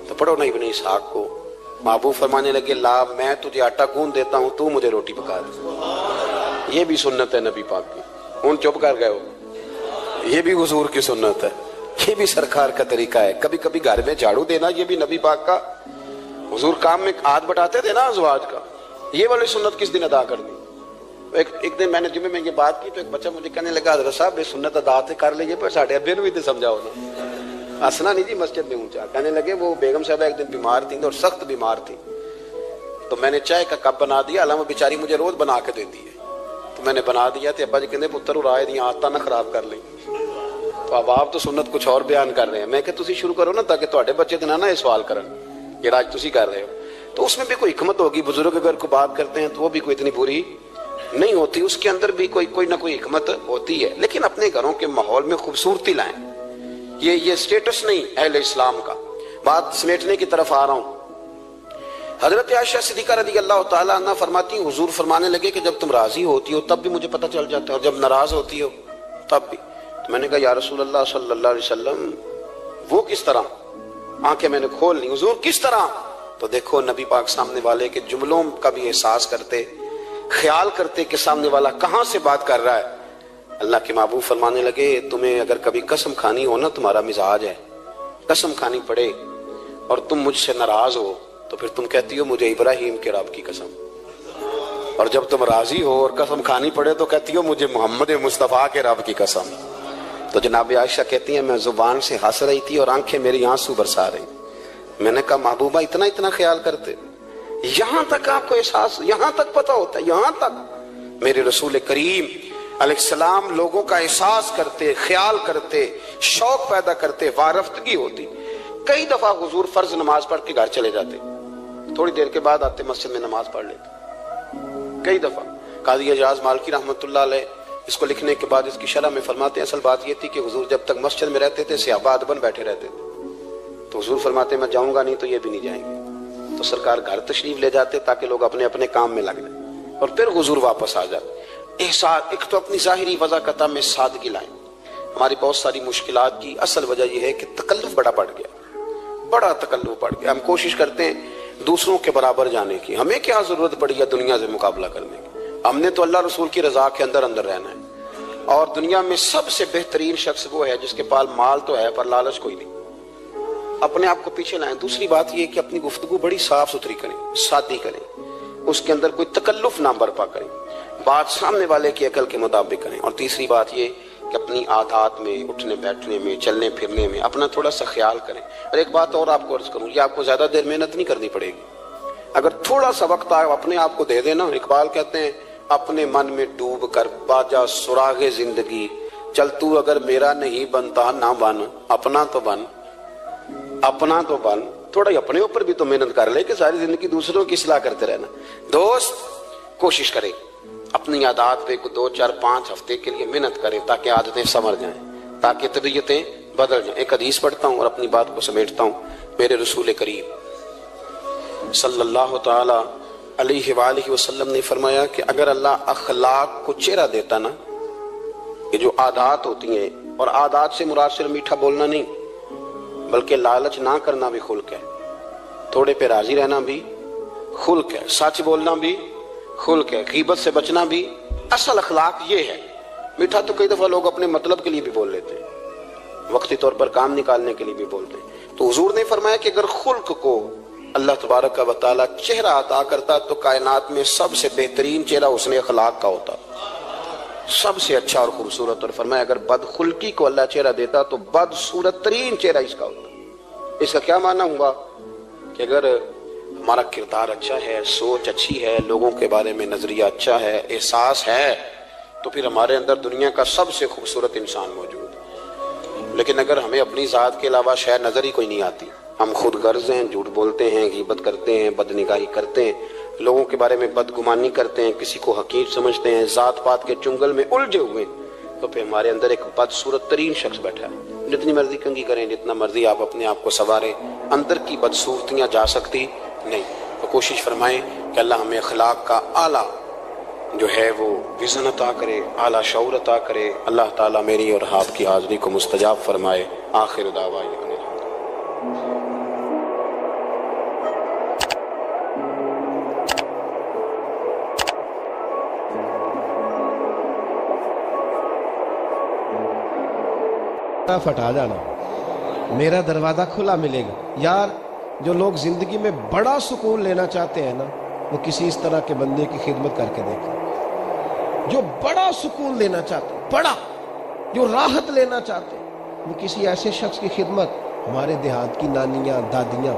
تو پڑھو نا ابن اسحاق کو. محبوب فرمانے لگے لا میں تجھے آٹا گوندھ دیتا ہوں, تو مجھے روٹی پکا دے. یہ بھی سنت ہے نبی پاک کی. ہوں چپ کر گئے ہو, یہ بھی حضور کی سنت ہے, یہ بھی سرکار کا طریقہ ہے. کبھی کبھی گھر میں جھاڑو دینا یہ بھی نبی پاک کا. حضور کام میں ہاتھ بٹاتے تھے نا ازواج کا, یہ والی سنت کس دن ادا کر دی. ایک دن میں نے جمعے میں یہ بات کی تو ایک بچہ مجھے کہنے لگا حضرت صاحب یہ سنت ادا تے کر لیجیے پر ساڑھے ابے نو بھی تے سمجھاؤ نا. ہنسنا نہیں جی مسجد میں اونچا. کہنے لگے وہ بیگم صاحبہ ایک دن بیمار تھیں اور سخت بیمار تھی, تو میں نے چائے کا کپ بنا دیا, حالانکہ وہ بیچاری مجھے روز بنا کے دیتی ہے, تو میں نے بنا دیا تو ابا جی کہنے پتر رائے دیا آتا نہ خراب کر لیں. تو اب آپ تو سنت کچھ اور بیان کر رہے ہیں. میں کہ تسی شروع کرو نا تاکہ تواڈے بچے تے نہ یہ سوال کرن یہ راج تسی کر رہے ہو. تو اس میں بھی کوئی حکمت ہوگی. بزرگ اگر کو بات کرتے ہیں تو وہ بھی کوئی اتنی بری نہیں ہوتی, اس کے اندر بھی کوئی نہ کوئی حکمت ہوتی ہے. لیکن اپنے گھروں کے ماحول میں خوبصورتی لائیں. یہ سٹیٹس نہیں اہل اسلام کا. بات سمیٹنے کی طرف آ رہا ہوں. حضرت عائشہ صدیقہ رضی اللہ تعالیٰ عنہ فرماتی ہیں حضور فرمانے لگے کہ جب تم راضی ہوتی ہو تب بھی مجھے پتہ چل جاتا ہے, اور جب ناراض ہوتی ہو تب بھی. تو میں نے کہا یا رسول اللہ صلی اللہ علیہ وسلم وہ کس طرح. آنکھیں میں نے کھول لی, حضور کس طرح. تو دیکھو نبی پاک سامنے والے کے جملوں کا بھی احساس کرتے, خیال کرتے کہ سامنے والا کہاں سے بات کر رہا ہے. اللہ کے محبوب فرمانے لگے تمہیں اگر کبھی قسم کھانی ہو نا, تمہارا مزاج ہے قسم کھانی پڑے اور تم مجھ سے ناراض ہو تو پھر تم کہتی ہو مجھے ابراہیم کے رب کی قسم, اور جب تم راضی ہو اور قسم کھانی پڑے تو کہتی ہو مجھے محمد مصطفیٰ کے رب کی قسم. تو جناب عائشہ کہتی ہیں میں زبان سے ہنس رہی تھی اور آنکھیں میری آنسو برسا رہی. میں نے کہا محبوبہ اتنا خیال کرتے, یہاں تک آپ کو احساس, یہاں تک پتہ ہوتا ہے, یہاں تک. میرے رسول کریم علیہ السلام لوگوں کا احساس کرتے, خیال کرتے, شوق پیدا کرتے, وارفتگی ہوتی. کئی دفعہ حضور فرض نماز پڑھ کے گھر چلے جاتے, تھوڑی دیر کے بعد آتے مسجد میں نماز پڑھ لیتے. کئی دفعہ قاضی اعجاز مالکی رحمۃ اللہ علیہ اس کو لکھنے کے بعد اس کی شرح میں فرماتے ہیں اصل بات یہ تھی کہ حضور جب تک مسجد میں رہتے تھے صحابہ ادباً بیٹھے رہتے تھے, تو حضور فرماتے میں جاؤں گا نہیں تو یہ بھی نہیں جائیں گے. تو سرکار گھر تشریف لے جاتے تاکہ لوگ اپنے اپنے کام میں لگ جائیں, اور پھر حضور واپس آ جاتے. احساس ایک تو اپنی ظاہری وضاحت میں سادگی لائیں. ہماری بہت ساری مشکلات کی اصل وجہ یہ ہے کہ تکلف بڑا بڑھ گیا, بڑا تکلف بڑھ گیا. ہم کوشش کرتے ہیں دوسروں کے برابر جانے کی, ہمیں کیا ضرورت پڑی ہے دنیا سے مقابلہ کرنے کی. ہم نے تو اللہ رسول کی رضا کے اندر رہنا ہے, اور دنیا میں سب سے بہترین شخص وہ ہے جس کے پاس مال تو ہے پر لالچ کوئی نہیں. اپنے آپ کو پیچھے لائیں. دوسری بات یہ کہ اپنی گفتگو بڑی صاف ستھری کریں, سادی کریں, اس کے اندر کوئی تکلف نہ برپا کریں, بات سامنے والے کی عقل کے مطابق کریں. اور تیسری بات یہ کہ اپنی عادات میں, اٹھنے بیٹھنے میں, چلنے پھرنے میں اپنا تھوڑا سا خیال کریں. اور ایک بات اور آپ کو عرض کروں, یہ آپ کو زیادہ دیر محنت نہیں کرنی پڑے گی. اگر تھوڑا سا وقت آپ اپنے آپ کو دے دیں نا, اقبال کہتے ہیں اپنے من میں ڈوب کر باجا سراغ زندگی، چل تو اگر میرا نہیں بنتا نہ بن، اپنا تو بن، اپنا تو بن، تھوڑا ہی اپنے اوپر بھی تو محنت کر لے کہ ساری زندگی دوسروں کی اصلاح کرتے رہنا۔ دوست کوشش کرے اپنی عادات پہ 2 4 5 ہفتے کے لیے محنت کرے تاکہ عادتیں سنور جائیں، تاکہ طبیعتیں بدل جائیں۔ ایک حدیث پڑھتا ہوں اور اپنی بات کو سمیٹتا ہوں۔ میرے رسول کریم صلی اللہ تعالی علیہ وآلہ وسلم نے فرمایا کہ اگر اللہ اخلاق کو چہرہ دیتا نا، یہ جو عادات ہوتی ہیں، اور عادات سے مراد صرف میٹھا بولنا نہیں بلکہ لالچ نہ کرنا بھی خلق ہے، تھوڑے پہ راضی رہنا بھی خلق ہے، سچ بولنا بھی خلق ہے، غیبت سے بچنا بھی اصل اخلاق یہ ہے۔ میٹھا تو کئی دفعہ لوگ اپنے مطلب کے لیے بھی بول لیتے ہیں، وقتی طور پر کام نکالنے کے لیے بھی بولتے ہیں۔ تو حضور نے فرمایا کہ اگر خلق کو اللہ تبارک و تعالی چہرہ عطا کرتا تو کائنات میں سب سے بہترین چہرہ حسن اخلاق کا ہوتا، سب سے اچھا اور خوبصورت، اور فرمایا اگر بد خلقی کو اللہ چہرہ دیتا تو بد صورت ترین چہرہ اس کا ہوتا۔ اس کا کیا معنی ہوا کہ اگر ہمارا کردار اچھا ہے، سوچ اچھی ہے، لوگوں کے بارے میں نظریہ اچھا ہے، احساس ہے، تو پھر ہمارے اندر دنیا کا سب سے خوبصورت انسان موجود ہے۔ لیکن اگر ہمیں اپنی ذات کے علاوہ شاید نظر ہی کوئی نہیں آتی، ہم خود غرض ہیں، جھوٹ بولتے ہیں، غیبت کرتے ہیں، بد نگاہی کرتے ہیں، لوگوں کے بارے میں بدگمانی کرتے ہیں، کسی کو حقیر سمجھتے ہیں، ذات پات کے چنگل میں الجھے ہوئے، تو پھر ہمارے اندر ایک بدصورت ترین شخص بیٹھا ہے۔ جتنی مرضی کنگھی کریں، جتنا مرضی آپ اپنے آپ کو سنواریں، اندر کی بدصورتیاں جا سکتی نہیں۔ تو کوشش فرمائیں کہ اللہ ہمیں اخلاق کا اعلیٰ جو ہے وہ وزن عطا کرے، اعلیٰ شعور عطا کرے۔ اللہ تعالیٰ میری اور آپ کی حاضری کو مستجاب فرمائے۔ آخر دعوانا
پھٹا جانا، میرا دروازہ کھلا ملے گا۔ یار جو لوگ زندگی میں بڑا سکون لینا چاہتے ہیں نا، وہ کسی اس طرح کے بندے کی خدمت کر کے دیکھیں۔ جو بڑا سکون لینا چاہتے ہیں، بڑا جو راحت لینا چاہتے ہیں، وہ کسی ایسے شخص کی خدمت۔ ہمارے دیہات کی نانیاں دادیاں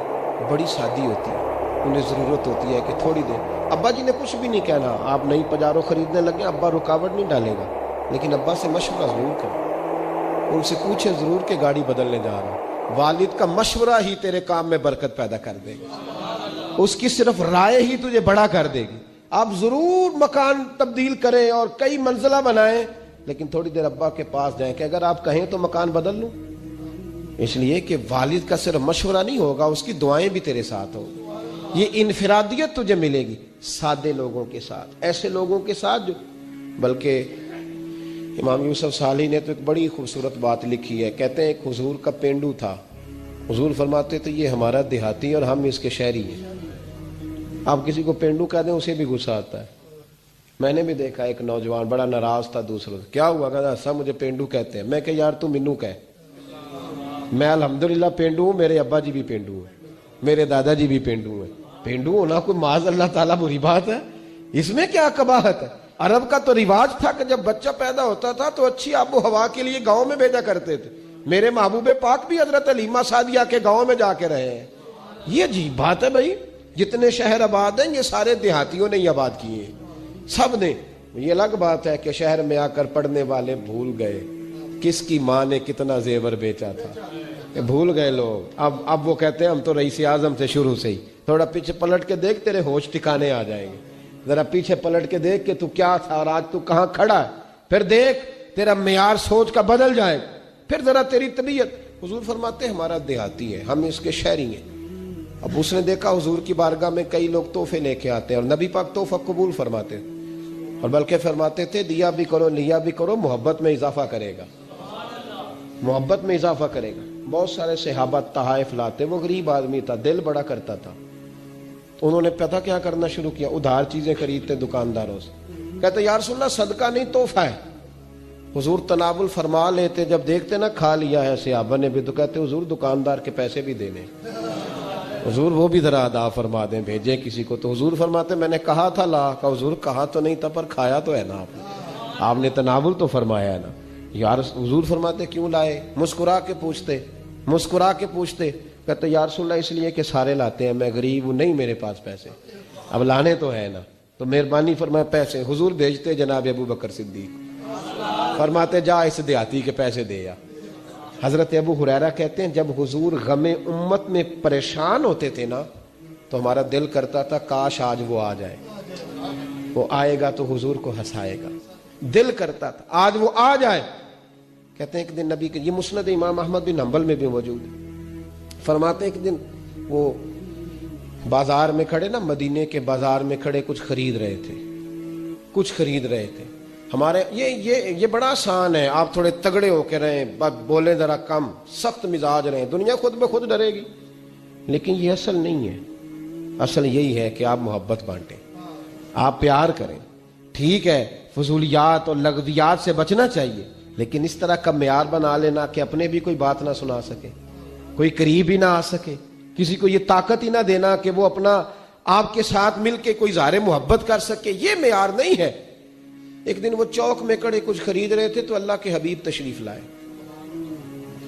بڑی سادی ہوتی ہیں، انہیں ضرورت ہوتی ہے کہ تھوڑی دیر، ابا جی نے کچھ بھی نہیں کہنا، آپ نئی پجارو خریدنے لگے، ابا رکاوٹ نہیں ڈالے گا، لیکن ابا سے مشورہ ضرور کریں، ان سے پوچھے ضرور کہ گاڑی بدلنے جا رہا ہوں۔ والد کا مشورہ ہی تیرے کام میں برکت پیدا کر دے گا، اس کی صرف رائے ہی تجھے بڑا کر دے گی۔ آپ ضرور مکان تبدیل کریں اور کئی منزلہ بنائیں، لیکن تھوڑی دیر ابا کے پاس جائیں کہ اگر آپ کہیں تو مکان بدل لوں، اس لیے کہ والد کا صرف مشورہ نہیں ہوگا، اس کی دعائیں بھی تیرے ساتھ ہوگی۔ یہ انفرادیت تجھے ملے گی سادے لوگوں کے ساتھ، ایسے لوگوں کے ساتھ جو، بلکہ امام یوسف صالحی نے تو ایک بڑی خوبصورت بات لکھی ہے، کہتے ہیں ایک حضور کا پینڈو تھا، حضور فرماتے تھے یہ ہمارا دیہاتی اور ہم اس کے شہری ہیں۔ آپ کسی کو پینڈو کہہ دیں اسے بھی غصہ آتا ہے۔ میں نے بھی دیکھا ایک نوجوان بڑا ناراض تھا دوسروں سے، کیا ہوا؟ کہتا ایسا مجھے پینڈو کہتے ہیں۔ میں کہ یار تو منو کہہ، میں الحمدللہ پینڈو ہوں، میرے ابا جی بھی پینڈو ہیں، میرے دادا جی بھی پینڈو ہیں۔ پینڈو ہونا کوئی معاذ اللہ تعالیٰ بری بات ہے؟ اس میں کیا قباحت ہے؟ عرب کا تو رواج تھا کہ جب بچہ پیدا ہوتا تھا تو اچھی آب و ہوا کے لیے گاؤں میں بھیجا کرتے تھے۔ میرے محبوب پاک بھی حضرت حلیمہ سعدیہ کے گاؤں میں جا کے رہے ہیں۔ یہ عجیب بات ہے بھائی، جتنے شہر آباد ہیں یہ سارے دیہاتیوں نے ہی آباد کیے ہیں، سب نے۔ یہ الگ بات ہے کہ شہر میں آ کر پڑھنے والے بھول گئے کس کی ماں نے کتنا زیور بیچا تھا، بھول گئے لوگ۔ اب وہ کہتے ہیں ہم تو رئیس اعظم سے شروع سے ہی۔ تھوڑا پیچھے پلٹ کے دیکھ، تیرے ہوش ٹھکانے آ جائیں گے۔ ذرا پیچھے پلٹ کے دیکھ کہ تو کیا تھا اور آج تو کہاں کھڑا ہے، پھر دیکھ تیرا معیار سوچ کا بدل جائے، پھر ذرا تیری طبیعت۔ حضور فرماتے ہیں ہمارا دیہاتی ہے، ہم اس کے شہری ہیں۔ اب اس نے دیکھا حضور کی بارگاہ میں کئی لوگ تحفے لے کے آتے ہیں اور نبی پاک تحفہ قبول فرماتے ہیں، اور بلکہ فرماتے تھے دیا بھی کرو لیا بھی کرو، محبت میں اضافہ کرے گا، محبت میں اضافہ کرے گا۔ بہت سارے صحابہ تحائف لاتے، وہ غریب آدمی تھا، دل بڑا کرتا تھا، انہوں نے پتہ کیا کرنا شروع کیا، ادھار چیزیں خریدتے دکانداروں سے، کہتے یا رسول اللہ صدقہ نہیں تحفہ ہے۔ حضور تناول فرما لیتے، جب دیکھتے نا کھا لیا ہے صحابہ نے بھی تو کہتے حضور دکاندار کے پیسے بھی دینے، حضور وہ بھی ذرا ادا فرما دیں، بھیجیں کسی کو۔ تو حضور فرماتے میں نے کہا تھا لا، کہ حضور کہا تو نہیں تھا پر کھایا تو ہے نا، آپ نے تناول تو فرمایا ہے نا۔ یار حضور فرماتے کیوں لائے؟ مسکرا کے پوچھتے، مسکرا کے پوچھتے، کہتے یا رسول اللہ اس لیے کہ سارے لاتے ہیں، میں غریب ہوں، نہیں میرے پاس پیسے، اب لانے تو ہے نا۔ تو مہربانی فرمائے پیسے حضور بھیجتے جناب ابو بکر صدیق، فرماتے جا اس دیہاتی کے پیسے دے یا۔ حضرت ابو ہریرہ کہتے ہیں جب حضور غم امت میں پریشان ہوتے تھے نا تو ہمارا دل کرتا تھا کاش آج وہ آ جائے، وہ آئے گا تو حضور کو ہنسائے گا، دل کرتا تھا آج وہ آ جائے۔ کہتے ہیں ایک دن نبی کے، یہ مسند امام احمد بن حنبل میں بھی موجود ہے، فرماتے ہیں ایک دن وہ بازار میں کھڑے نا، مدینے کے بازار میں کھڑے کچھ خرید رہے تھے۔ ہمارے یہ بڑا آسان ہے، آپ تھوڑے تگڑے ہو کے رہیں، بولیں ذرا کم، سخت مزاج رہیں، دنیا خود بخود ڈرے گی، لیکن یہ اصل نہیں ہے۔ اصل یہی ہے کہ آپ محبت بانٹیں، آپ پیار کریں۔ ٹھیک ہے فضولیات اور لغویات سے بچنا چاہیے، لیکن اس طرح کا معیار بنا لینا کہ اپنے بھی کوئی بات نہ سنا سکے، کوئی قریب ہی نہ آ سکے، کسی کو یہ طاقت ہی نہ دینا کہ وہ اپنا آپ کے ساتھ مل کے کوئی اظہار محبت کر سکے، یہ معیار نہیں ہے۔ ایک دن وہ چوک میں کڑے کچھ خرید رہے تھے تو اللہ کے حبیب تشریف لائے،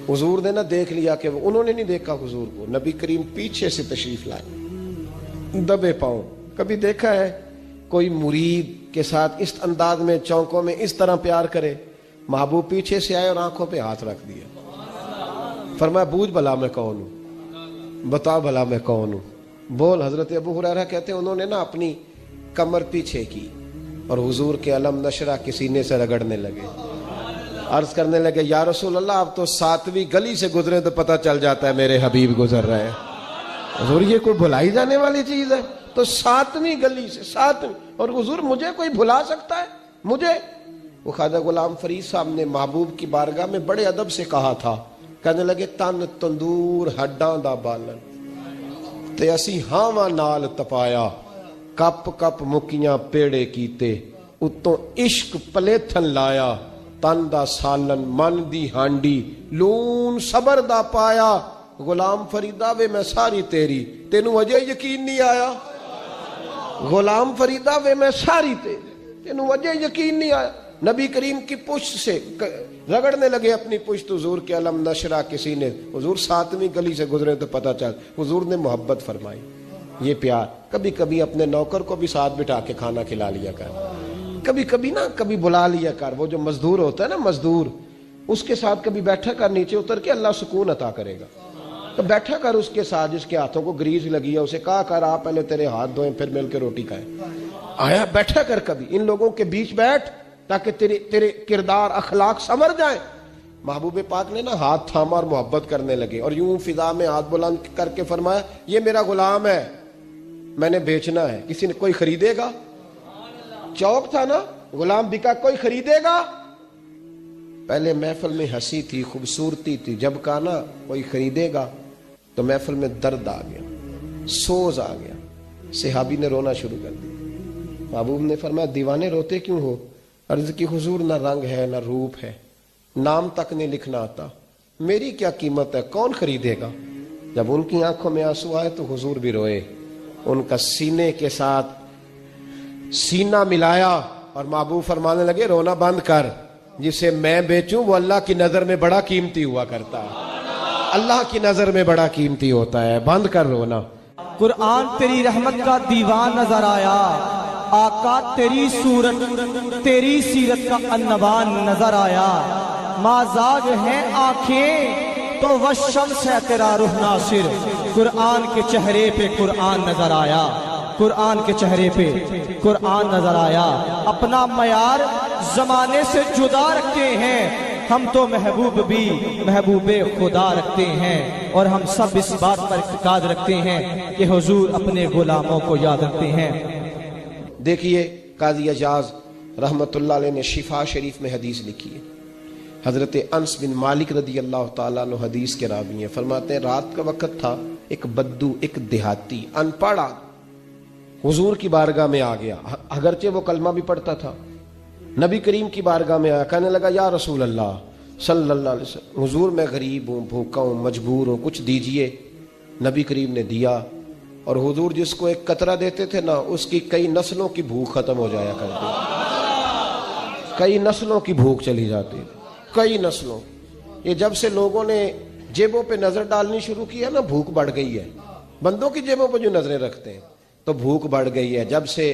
حضور نے نہ دیکھ لیا کہ انہوں نے نہیں دیکھا حضور کو، نبی کریم پیچھے سے تشریف لائے دبے پاؤں۔ کبھی دیکھا ہے کوئی مرید کے ساتھ اس انداز میں چوکوں میں اس طرح پیار کرے؟ محبوب پیچھے سے آئے اور آنکھوں پہ ہاتھ رکھ دیا، فرمایا بوجھ بھلا میں کون ہوں، بتا بھلا میں کون ہوں، بول۔ حضرت ابو ہریرہ کہتے ہیں انہوں نے نا اپنی کمر پیچھے کی اور حضور کے علم نشرہ کے سینے سے رگڑنے لگے، عرض کرنے لگے یا رسول اللہ آپ تو 7ویں گلی سے گزرے تو پتہ چل جاتا ہے میرے حبیب گزر رہے ہیں۔ حضور یہ کوئی بھلائی جانے والی چیز ہے؟ تو 7ویں گلی سے 7ویں، اور حضور مجھے کوئی بھلا سکتا ہے؟ مجھے؟ وہ خواجہ غلام فرید صاحب نے محبوب کی بارگاہ میں بڑے ادب سے کہا تھا، کہنے لگے تن تندور ہڈاں دا بالن تے اسی ہاواں نال تپایا، کپ کپ مکیاں پیڑے کیتے اتوں عشق پلیتھن لایا، تن دا سالن من دی ہانڈی لون صبر دا پایا، غلام فریدہ وے میں ساری تیری تینوں اجے یقین نہیں آیا، غلام فریدہ وے میں ساری تیری تینوں اجے یقین نہیں آیا۔ نبی کریم کی پشت سے رگڑنے لگے اپنی پشت، حضور کے علم نشرہ کے سینے، حضور 7ویں گلی سے گزرے تو پتہ چل، حضور نے محبت فرمائی، یہ پیار۔ کبھی کبھی اپنے نوکر کو بھی ساتھ بٹھا کے کھانا کھلا لیا کر، کبھی کبھی نا کبھی بلا لیا کر، وہ جو مزدور ہوتا ہے نا مزدور، اس کے ساتھ کبھی بیٹھا کر، نیچے اتر کے اللہ سکون عطا کرے گا، تو بیٹھا کر اس کے ساتھ، جس کے ہاتھوں کو گریز لگی ہے اسے کہا کر آپ پہلے تیرے ہاتھ دھوئیں پھر مل کے روٹی کھائیں، آیا بیٹھا کر کبھی ان لوگوں کے بیچ بیٹھ تاکہ تیرے کردار اخلاق سنور جائیں۔ محبوب پاک نے نا ہاتھ تھاما اور محبت کرنے لگے، اور یوں فضا میں ہاتھ بلند کر کے فرمایا یہ میرا غلام ہے، میں نے بیچنا ہے، کسی نے کوئی خریدے گا؟ چوک تھا نا، غلام بکا، کوئی خریدے گا؟ پہلے محفل میں ہنسی تھی، خوبصورتی تھی، جب کہا نا کوئی خریدے گا تو محفل میں درد آ گیا، سوز آ گیا، صحابی نے رونا شروع کر دیا۔ محبوب نے فرمایا دیوانے روتے کیوں ہو؟ عرض کی حضور نہ رنگ ہے نہ روپ ہے، نام تک نہیں لکھنا آتا، میری کیا قیمت ہے، کون خریدے گا؟ جب ان کی آنکھوں میں آنسو آئے تو حضور بھی روئے، ان کا سینے کے ساتھ سینہ ملایا اور محبوب فرمانے لگے رونا بند کر، جسے میں بیچوں وہ اللہ کی نظر میں بڑا قیمتی ہوا کرتا ہے، اللہ کی نظر میں بڑا قیمتی ہوتا ہے، بند کر رونا۔
قرآن تیری رحمت کا دیوان نظر آیا، آقا تیری صورت تیری سیرت کا انوان نظر آیا، مازاج ہیں آنکھیں تو وہ شمس ہے تیرا روح ناصر، قرآن کے چہرے پہ قرآن نظر آیا، قرآن کے چہرے پہ قرآن نظر آیا۔ اپنا معیار زمانے سے جدا رکھتے ہیں ہم، تو محبوب بھی محبوب خدا رکھتے ہیں، اور ہم سب اس بات پر اعتقاد رکھتے ہیں کہ حضور اپنے غلاموں کو یاد رکھتے ہیں۔
دیکھیے قاضی اجاز رحمت اللہ علیہ نے شفا شریف میں حدیث لکھی ہے، حضرت انس بن مالک رضی اللہ تعالیٰ عنہ حدیث کے راوی ہیں، فرماتے ہیں رات کا وقت تھا، ایک بدو، ایک دیہاتی ان پڑھ حضور کی بارگاہ میں آ گیا، اگرچہ وہ کلمہ بھی پڑھتا تھا، نبی کریم کی بارگاہ میں آیا، کہنے لگا یا رسول اللہ صلی اللہ علیہ وسلم، حضور میں غریب ہوں، بھوکا ہوں، مجبور ہوں، کچھ دیجئے۔ نبی کریم نے دیا، اور حضور جس کو ایک قطرہ دیتے تھے نا اس کی کئی نسلوں کی بھوک ختم ہو جایا کرتی، کئی نسلوں کی بھوک چلی جاتی، کئی نسلوں۔ یہ جب سے لوگوں نے جیبوں پہ نظر ڈالنی شروع کی ہے نا، بھوک بڑھ گئی ہے، بندوں کی جیبوں پہ جو نظریں رکھتے ہیں تو بھوک بڑھ گئی ہے۔ جب سے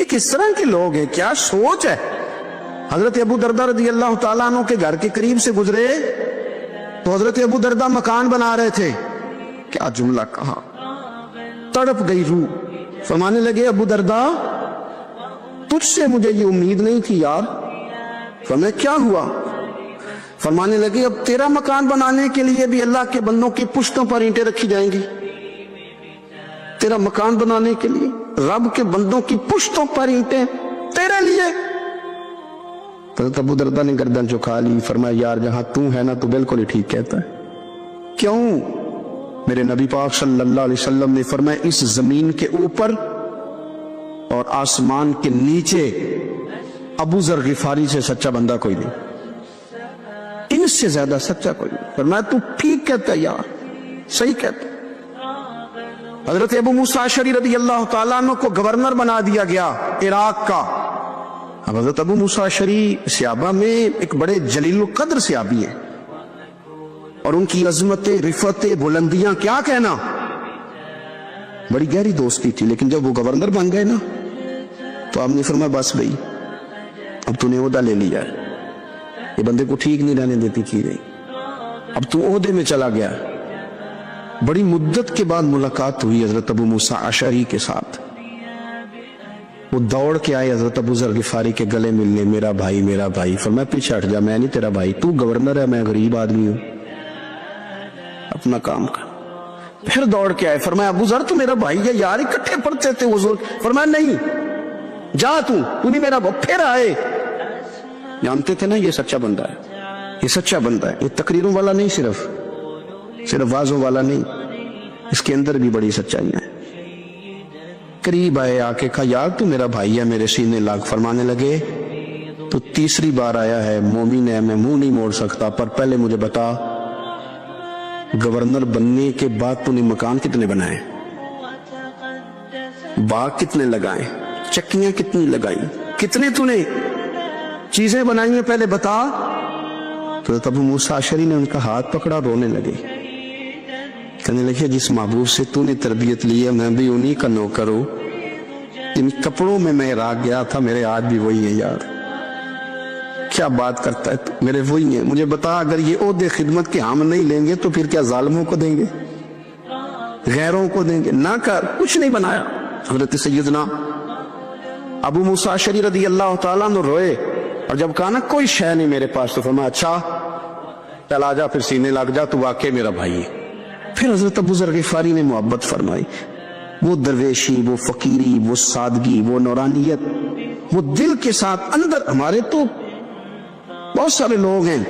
یہ کس طرح کے لوگ ہیں, کیا سوچ ہے. حضرت ابو دردہ رضی اللہ تعالیٰ عنہ کے گھر کے قریب سے گزرے تو حضرت ابو دردہ مکان بنا رہے تھے. کیا جملہ کہا, تڑپ گئی روح. فرمانے لگے ابو دردہ تجھ سے مجھے یہ امید نہیں تھی یار. فرمایا کیا ہوا؟ فرمانے لگے اب تیرا مکان بنانے کے لیے بھی اللہ کے بندوں کی پشتوں پر اینٹیں رکھی جائیں گی. تیرا مکان بنانے کے لیے رب کے بندوں کی پشتوں پر اینٹیں تیرے لیے. حضرت ابو دردہ نے گردن جھکا لی. فرمایا یار جہاں تو ہے نا تو بالکل ہی ٹھیک کہتا ہے. کیوں؟ میرے نبی پاک صلی اللہ علیہ وسلم نے فرمایا اس زمین کے اوپر اور آسمان کے نیچے ابو ذر غفاری سے سچا بندہ کوئی نہیں, ان سے زیادہ سچا کوئی نہیں. فرمایا تو ٹھیک کہتا ہے یار, صحیح کہتا ہے. حضرت ابو موسیٰ اشعری رضی اللہ تعالیٰ عنہ کو گورنر بنا دیا گیا عراق کا. اب حضرت ابو موسیٰ اشعری صحابہ میں ایک بڑے جلیل القدر صحابی ہیں اور ان کی عظمتیں, رفعتیں, بلندیاں کیا کہنا, بڑی گہری دوستی تھی. لیکن جب وہ گورنر بن گئے نا تو آپ نے فرمایا بس بھئی اب تو نے عہدہ لے لیا ہے, یہ بندے کو ٹھیک نہیں رہنے دیتی چیزیں, اب تو عہدے میں چلا گیا. بڑی مدت کے بعد ملاقات ہوئی حضرت ابو موسیٰ اشعری کے ساتھ. وہ دوڑ کے آئے حضرت ابو ذر غفاری کے گلے ملنے, میرا بھائی میرا بھائی. فرمایا پیچھے ہٹ جا, میں نہیں تیرا بھائی, تو گورنر ہے, میں غریب آدمی ہوں, اپنا کام کر. پھر دوڑ کے آئے. فرمایا ابو ذر تو میرا بھائی ہے یار, اکٹھے پڑھتے تھے حضور. فرمایا نہیں, جا تو نہیں میرا بھائی. پھر آئے. جانتے تھے نا یہ سچا بندہ ہے, یہ سچا بندہ ہے, یہ تقریروں والا نہیں, صرف وعظوں والا نہیں, اس کے اندر بھی بڑی سچائیاں ہیں. قریب آئے, آ کے کہا یار تو میرا بھائی ہے, میرے سینے لاگ. فرمانے لگے تو تیسری بار آیا ہے, مومن ہے, میں منہ نہیں موڑ سکتا, پر پہلے مجھے بتا گورنر بننے کے بعد تو نے مکان کتنے بنائے, باغ کتنے لگائے, چکیاں کتنی لگائی, کتنے تو نے چیزیں بنائی ہیں, پہلے بتا. تو ابو موسیٰ اشعری نے ان کا ہاتھ پکڑا, رونے لگے. کہنے لگے جس محبوب سے تو نے تربیت لی ہے میں بھی انہی کا نوکر ہوں, ان کپڑوں میں میں عراق گیا تھا, میرے آج بھی وہی ہیں یار. کیا بات کرتا ہے تو, میرے وہی ہیں. مجھے بتا اگر یہ عہدے خدمت کے ہم نہیں لیں گے تو پھر کیا ظالموں کو دیں گے, غیروں کو دیں گے؟ نہ کر, کچھ نہیں بنایا. حضرت سیدنا ابو موسیٰ اشعری رضی اللہ تعالیٰ عنہ روئے, اور جب کہا نا کوئی شے نہیں میرے پاس, تو فرمایا اچھا چل آ جا, پھر سینے لگ جا, تو واقعی میرا بھائی ہے. پھر حضرت ابو ذر غفاری نے محبت فرمائی. وہ درویشی, وہ فقیری, وہ سادگی, وہ نورانیت, وہ دل کے ساتھ اندر. ہمارے تو بہت سارے لوگ ہیں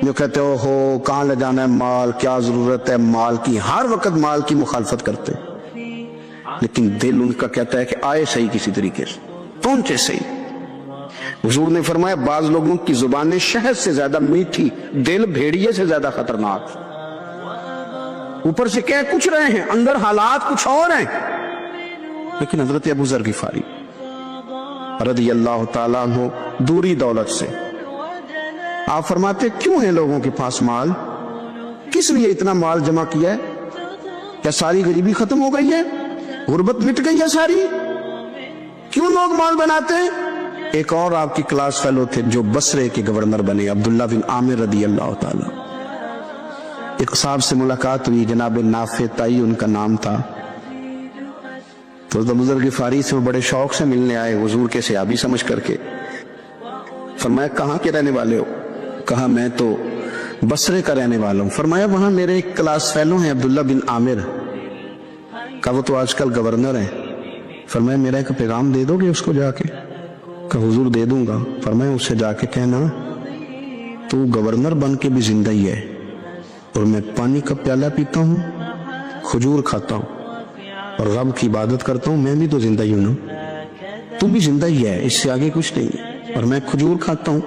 جو کہتے ہو کہاں لے جانا ہے مال, کیا ضرورت ہے مال کی, ہر وقت مال کی مخالفت کرتے, لیکن دل ان کا کہتا ہے کہ آئے صحیح کسی طریقے سے, پہنچے صحیح. حضور نے فرمایا بعض لوگوں کی زبانیں شہد سے زیادہ میٹھی, دل بھیڑیے سے زیادہ خطرناک. اوپر سے کہہ کچھ رہے ہیں, اندر حالات کچھ اور ہیں. لیکن حضرت ابو ذر غفاری رضی اللہ تعالیٰ عنہ دوری دولت سے, آپ فرماتے کیوں ہے لوگوں کے پاس مال, کس لیے اتنا مال جمع کیا ہے, کیا ساری غریبی ختم ہو گئی ہے, غربت مٹ گئی ہے ساری, کیوں لوگ مال بناتے ہیں؟ ایک اور آپ کی کلاس فیلو تھے جو بصرے کے گورنر بنے, عبداللہ بن عامر رضی اللہ تعالیٰ. ایک صاحب سے ملاقات ہوئی, جناب نافع تائی ان کا نام تھا. تو ابو ذر غفاری سے وہ بڑے شوق سے ملنے آئے, حضور کے صحابی سمجھ کر کے. فرمایا کہاں کے رہنے والے ہو؟ کہا میں تو بصرے کا رہنے والا ہوں. فرمایا وہاں میرے ایک کلاس فیلو ہیں عبداللہ بن عامر. کہا وہ تو آج کل گورنر ہیں. فرمایا میرا ایک پیغام دے دو گے اس کو جا کے؟ کہا حضور دے دوں گا. فرمایا اس سے جا کے کہنا تو گورنر بن کے بھی زندہ ہی ہے, اور میں پانی کا پیالہ پیتا ہوں, کھجور کھاتا ہوں اور رب کی عبادت کرتا ہوں, میں بھی تو زندہ ہی ہوں نا, تو بھی زندہ ہی ہے, اس سے آگے کچھ نہیں ہے. اور میں کھجور کھاتا ہوں,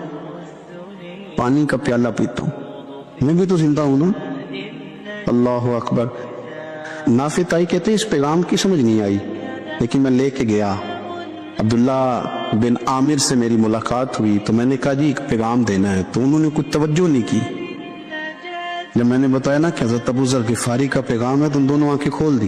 پانی کا پیالہ پیتا ہوں, میں بھی تو زندہ ہوں نا. اللہ اکبر. نافع تائی کہتے ہیں اس پیغام کی سمجھ نہیں آئی, لیکن میں لے کے گیا. عبداللہ بن عامر سے میری ملاقات ہوئی تو میں نے کہا جی ایک پیغام دینا ہے, تو انہوں نے کچھ توجہ نہیں کی. جب میں نے بتایا نا کہ حضرت ابو ذر غفاری کا پیغام ہے تو ان دونوں آنکھیں کھول دی.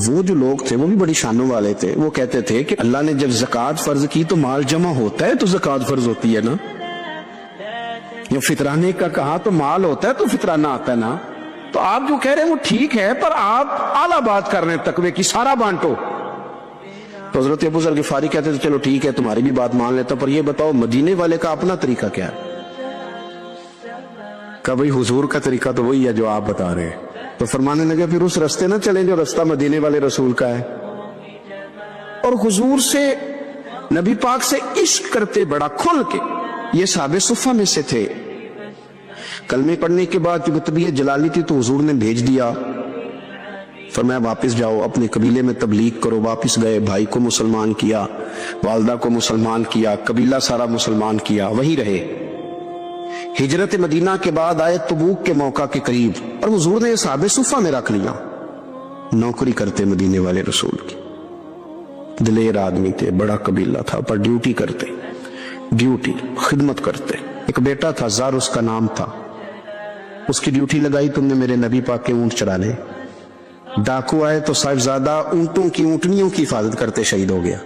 وہ جو لوگ تھے وہ بھی بڑی شانوں والے تھے. وہ کہتے تھے کہ اللہ نے جب زکوٰۃ فرض کی تو مال جمع ہوتا ہے تو زکوٰۃ فرض ہوتی ہے نا. یا فطرانے کا کہا تو مال ہوتا ہے تو فطرانہ آتا ہے نا. تو آپ جو کہہ رہے ہیں وہ ٹھیک ہے، پر آپ اعلیٰ بات کر رہے ہیں تقوی کی، سارا بانٹو. تو حضرت ابو ذر غفاری کہتے تھے چلو ٹھیک ہے تمہاری بھی بات مان لیتا، پر یہ بتاؤ مدینے والے کا اپنا طریقہ کیا ہے؟ کہ بھئی حضور کا طریقہ تو وہی ہے جو آپ بتا رہے ہیں. تو فرمانے لگے پھر اس رستے نہ چلیں جو رستہ مدینے والے رسول کا ہے. اور حضور سے، نبی پاک سے عشق کرتے بڑا کھل کے. یہ صحابہ صفہ میں سے تھے. کلمے پڑھنے کے بعد چونکہ طبیعت جلالی تھی تو حضور نے بھیج دیا، فرمایا واپس جاؤ اپنے قبیلے میں تبلیغ کرو. واپس گئے، بھائی کو مسلمان کیا، والدہ کو مسلمان کیا، قبیلہ سارا مسلمان کیا، وہی رہے. ہجرت مدینہ کے بعد آئے تبوک کے موقع کے قریب، اور حضور نے صحابہ صفہ میں رکھ لیا. نوکری کرتے مدینے والے رسول کی، دلیر آدمی تھے، بڑا قبیلہ تھا، پر ڈیوٹی کرتے، ڈیوٹی خدمت کرتے. ایک بیٹا تھا زار اس کا نام تھا، اس کی ڈیوٹی لگائی تم نے میرے نبی پاک کے اونٹ چرا لے. ڈاکو آئے تو صاحبزادہ اونٹوں کی، اونٹنیوں کی حفاظت کرتے شہید ہو گیا.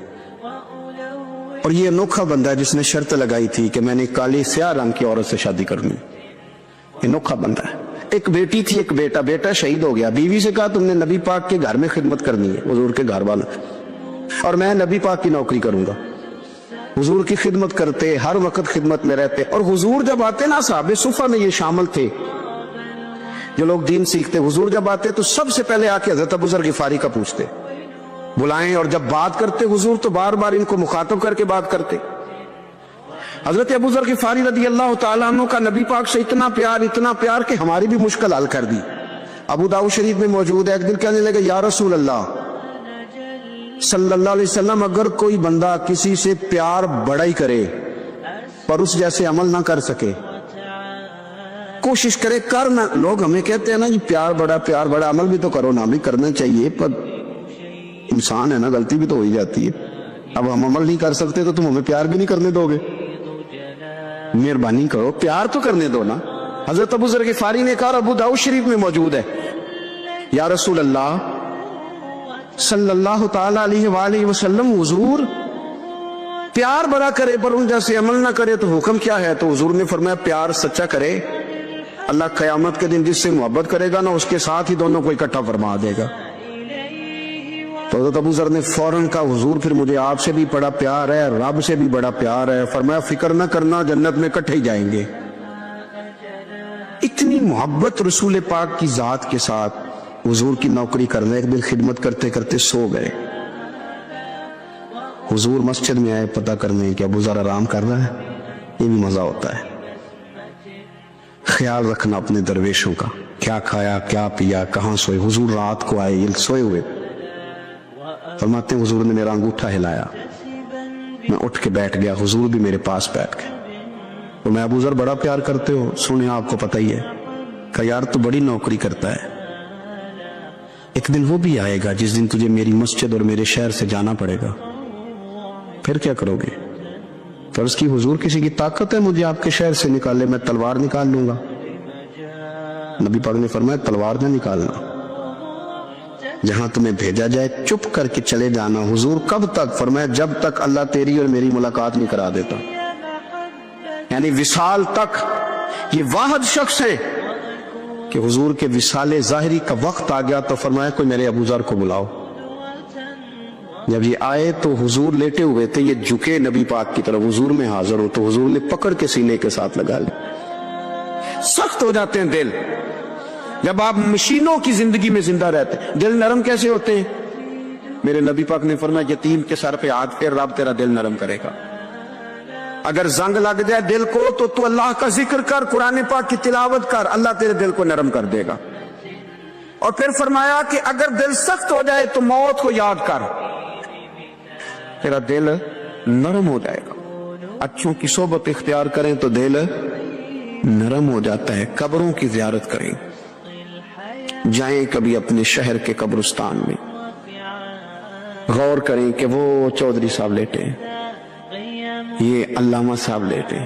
اور یہ انوکھا بندہ ہے جس نے شرط لگائی تھی کہ میں نے کالی سیاہ رنگ کی عورت سے شادی کرنی. انوکھا بندہ ہے. ایک بیٹی تھی، ایک بیٹا، بیٹا شہید ہو گیا. بیوی سے کہا تم نے نبی پاک کے گھر میں خدمت کرنی ہے، حضور کے گھر والا، اور میں نبی پاک کی نوکری کروں گا. حضور کی خدمت کرتے، ہر وقت خدمت میں رہتے. اور حضور جب آتے نا، صحابہ صفہ میں یہ شامل تھے جو لوگ دین سیکھتے، حضور جب آتے تو سب سے پہلے آ کے حضرت ابو ذر غفاری کا پوچھتے، بلائیں. اور جب بات کرتے حضور تو بار بار ان کو مخاطب کر کے بات کرتے. حضرت ابو ذر غفاری رضی اللہ تعالیٰ عنہ کا نبی پاک سے اتنا پیار کہ ہماری بھی مشکل حل کر دی. ابو داؤد شریف میں موجود ہے، ایک دن کہنے لگے یا رسول اللہ صلی اللہ علیہ وسلم، اگر کوئی بندہ کسی سے پیار بڑا ہی کرے پر اس جیسے عمل نہ کر سکے، کوشش کرے کر نہ. لوگ ہمیں کہتے ہیں نا جی پیار بڑا، عمل بھی تو کرو نا، بھی کرنا چاہیے، پر انسان ہے نا، غلطی بھی تو ہو ہی جاتی ہے. اب ہم عمل نہیں کر سکتے تو تم ہمیں پیار بھی نہیں کرنے دو گے؟ مہربانی کرو، پیار تو کرنے دو نا. حضرت ابو ذر غفاری نے کہا، ابو داؤد شریف میں موجود ہے، یا رسول اللہ صلی اللہ تعالی علیہ وآلہ وسلم، حضور پیار بڑا کرے پر ان جیسے عمل نہ کرے تو حکم کیا ہے؟ تو حضور نے فرمایا پیار سچا کرے، اللہ قیامت کے دن جس سے محبت کرے گا نا اس کے ساتھ ہی دونوں کو اکٹھا فرما دے گا. تو حضرت ابو ذر نے فوراً کہا، حضور پھر مجھے آپ سے بھی بڑا پیار ہے، رب سے بھی بڑا پیار ہے. فرمایا فکر نہ کرنا، جنت میں اکٹھے ہی جائیں گے. اتنی محبت رسول پاک کی ذات کے ساتھ. حضور کی نوکری کرنا، ایک دن خدمت کرتے کرتے سو گئے. حضور مسجد میں آئے پتہ کرنے کہ ابو ذر آرام کر رہا ہے. یہ بھی مزہ ہوتا ہے، خیال رکھنا اپنے درویشوں کا، کیا کھایا کیا پیا، کہاں سوئے. حضور رات کو آئے، یہ سوئے ہوئے. فرماتے ہیں حضور نے میرا انگوٹھا ہلایا، میں اٹھ کے بیٹھ گیا، حضور بھی میرے پاس بیٹھ گئے. اور میں ابو ذر بڑا پیار کرتے ہو، سنیں آپ کو پتہ ہی ہے. کہ یار تو بڑی نوکری کرتا ہے، ایک دن وہ بھی آئے گا جس دن تجھے میری مسجد اور میرے شہر سے جانا پڑے گا، پھر کیا کرو گے؟ فرض کی حضور کسی کی طاقت ہے مجھے آپ کے شہر سے نکالے، میں تلوار نکال لوں گا. نبی پاک نے فرمایا تلوار نہ نکالنا، جہاں تمہیں بھیجا جائے چپ کر کے چلے جانا. حضور کب تک؟ فرمایا جب تک اللہ تیری اور میری ملاقات نہیں کرا دیتا، یعنی وصال تک. یہ واحد شخص ہے کہ حضور کے وصال ظاہری کا وقت آ گیا تو فرمایا کوئی میرے ابو ذر کو بلاؤ. جب یہ آئے تو حضور لیٹے ہوئے تھے، یہ جھکے نبی پاک کی طرف، حضور میں حاضر ہو تو حضور نے پکڑ کے سینے کے ساتھ لگا لی. سخت ہو جاتے ہیں دل جب آپ مشینوں کی زندگی میں زندہ رہتے ہیں. دل نرم کیسے ہوتے ہیں؟ میرے نبی پاک نے فرمایا یتیم کے سر پہ ہاتھ پھیر، رب تیرا دل نرم کرے گا. اگر زنگ لگ جائے دل کو تو اللہ کا ذکر کر، قرآن پاک کی تلاوت کر، اللہ تیرے دل کو نرم کر دے گا. اور پھر فرمایا کہ اگر دل سخت ہو جائے تو موت کو یاد کر، تیرا دل نرم ہو جائے گا. اچھوں کی صحبت اختیار کریں تو دل نرم ہو جاتا ہے. قبروں کی زیارت کریں، جائیں کبھی اپنے شہر کے قبرستان میں، غور کریں کہ وہ چودھری صاحب لیٹے ہیں، یہ علامہ صاحب لیٹے،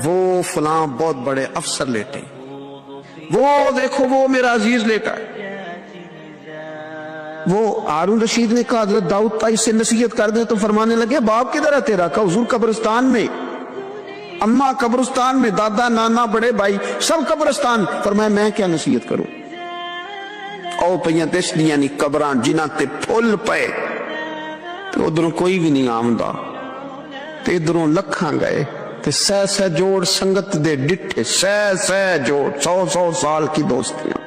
وہ فلاں بہت بڑے افسر لیٹے، وہ دیکھو وہ میرا عزیز لیٹا ہے، وہ ہارون رشید نے کہا حضرت داؤد تائی سے نصیحت کر دے، تو فرمانے لگے باپ کدھر ہے تیرا؟ کہا حضور قبرستان میں، اماں قبرستان میں، دادا نانا بڑے بھائی سب قبرستان۔ فرمایا میں کیا نصیحت کروں؟ او پہ دسدیاں نی قبراں جنہاں تے پھل پے، تو ادھروں کوئی بھی نہیں آمدا، تے ادھروں لکھاں گئے، تے سہ جوڑ سنگت دے ڈٹھے، سہ جوڑ 100 سال کی دوستیاں،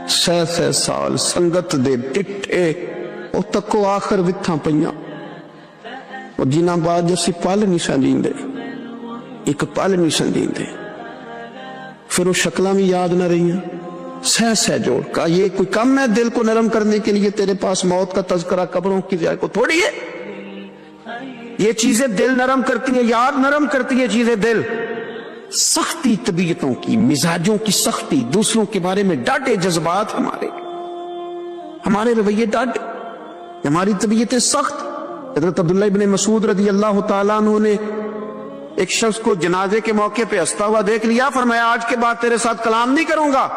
سہ سال سنگت دے ڈٹھے، او تکو آخر وتھاں پیاں، او جنہاں بعد اسی پل نہیں سن دے، ایک پل نہیں سن دے، پھر وہ شکلاں بھی یاد نہ رہیاں، سہ جوڑ کا یہ کوئی کم ہے دل کو نرم کرنے کے لیے؟ تیرے پاس موت کا تذکرہ قبروں کی جائے کو تھوڑی ہے؟ یہ چیزیں دل نرم کرتی ہیں، یاد نرم کرتی ہے چیزیں دل۔ سختی طبیعتوں کی، مزاجوں کی سختی، دوسروں کے بارے میں ڈاٹے جذبات، ہمارے رویے ڈاٹے، ہماری طبیعتیں سخت۔ حضرت عبداللہ ابن مسعود رضی اللہ تعالیٰ عنہ نے ایک شخص کو جنازے کے موقع پہ ہنستا ہوا دیکھ لیا، فرمایا آج کے بعد تیرے ساتھ کلام نہیں کروں گا۔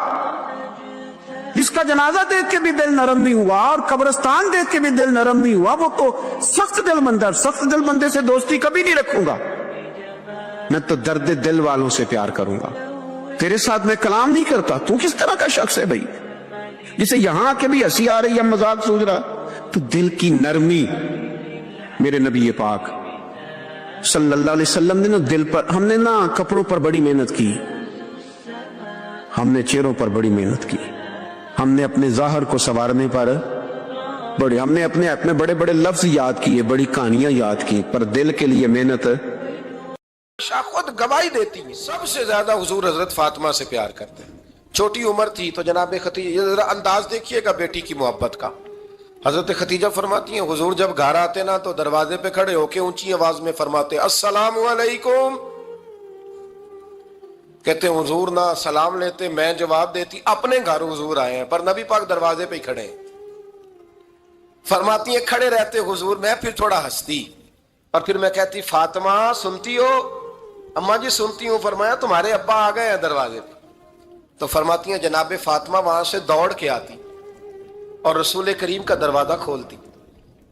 جس کا جنازہ دیکھ کے بھی دل نرم نہیں ہوا اور قبرستان دیکھ کے بھی دل نرم نہیں ہوا، وہ تو سخت دل بندہ، سخت دل بندے سے دوستی کبھی نہیں رکھوں گا، میں تو درد دل والوں سے پیار کروں گا، تیرے ساتھ میں کلام نہیں کرتا۔ تو کس طرح کا شخص ہے بھائی جسے یہاں کے بھی ہنسی آ رہی ہے، مذاق سوچ رہا؟ تو دل کی نرمی، میرے نبی پاک صلی اللہ علیہ وسلم نے نا دل پر، ہم نے نا کپڑوں پر بڑی محنت کی، ہم نے چہروں پر بڑی محنت کی، ہم نے اپنے ظاہر کو سنوارنے پر بڑے، ہم نے اپنے بڑے بڑے لفظ یاد کیے، بڑی کہانیاں یاد کی، پر دل کے لیے محنت۔
خود گواہی دیتی ہیں سب سے زیادہ حضور حضرت فاطمہ سے پیار کرتے ہیں۔ چھوٹی عمر تھی تو جناب خدیجہ، ذرا انداز دیکھیے گا بیٹی کی محبت کا۔ حضرت خدیجہ فرماتی ہیں حضور جب گھر آتے نا تو دروازے پہ کھڑے ہو کے اونچی آواز میں فرماتے السلام علیکم، کہتے ہیں حضور نہ سلام لیتے، میں جواب دیتی، اپنے گھر حضور آئے ہیں پر نبی پاک دروازے پہ ہی کھڑے ہیں۔ فرماتی ہیں کھڑے رہتے حضور، میں پھر تھوڑا ہنستی اور پھر میں کہتی فاطمہ سنتی ہو؟ اماں جی سنتی ہوں۔ فرمایا تمہارے ابا آ گئے ہیں دروازے پہ۔ تو فرماتی ہیں جناب فاطمہ وہاں سے دوڑ کے آتی اور رسول کریم کا دروازہ کھولتی،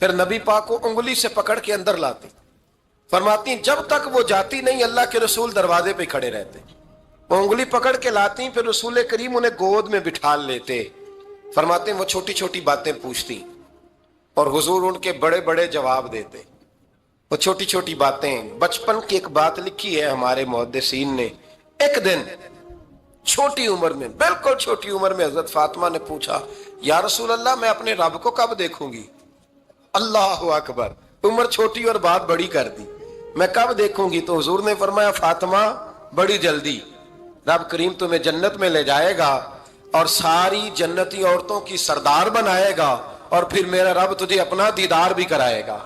پھر نبی پاک کو انگلی سے پکڑ کے اندر لاتی۔ فرماتی ہیں جب تک وہ جاتی نہیں اللہ کے رسول دروازے پہ کھڑے رہتے، وہ انگلی پکڑ کے لاتی، پھر رسول کریم انہیں گود میں بٹھا لیتے۔ فرماتے ہیں وہ چھوٹی چھوٹی باتیں پوچھتی اور حضور ان کے بڑے بڑے جواب دیتے۔ وہ چھوٹی چھوٹی باتیں، بچپن کی ایک بات لکھی ہے ہمارے محدثین نے، ایک دن چھوٹی عمر میں، بالکل چھوٹی عمر میں حضرت فاطمہ نے پوچھا یا رسول اللہ میں اپنے رب کو کب دیکھوں گی؟ اللہ اکبر، عمر چھوٹی اور بات بڑی کر دی، میں کب دیکھوں گی؟ تو حضور نے فرمایا فاطمہ بڑی جلدی، رب کریم تمہیں جنت میں لے جائے گا اور ساری جنتی عورتوں کی سردار بنائے گا اور پھر میرا رب تجھے اپنا دیدار بھی کرائے گا۔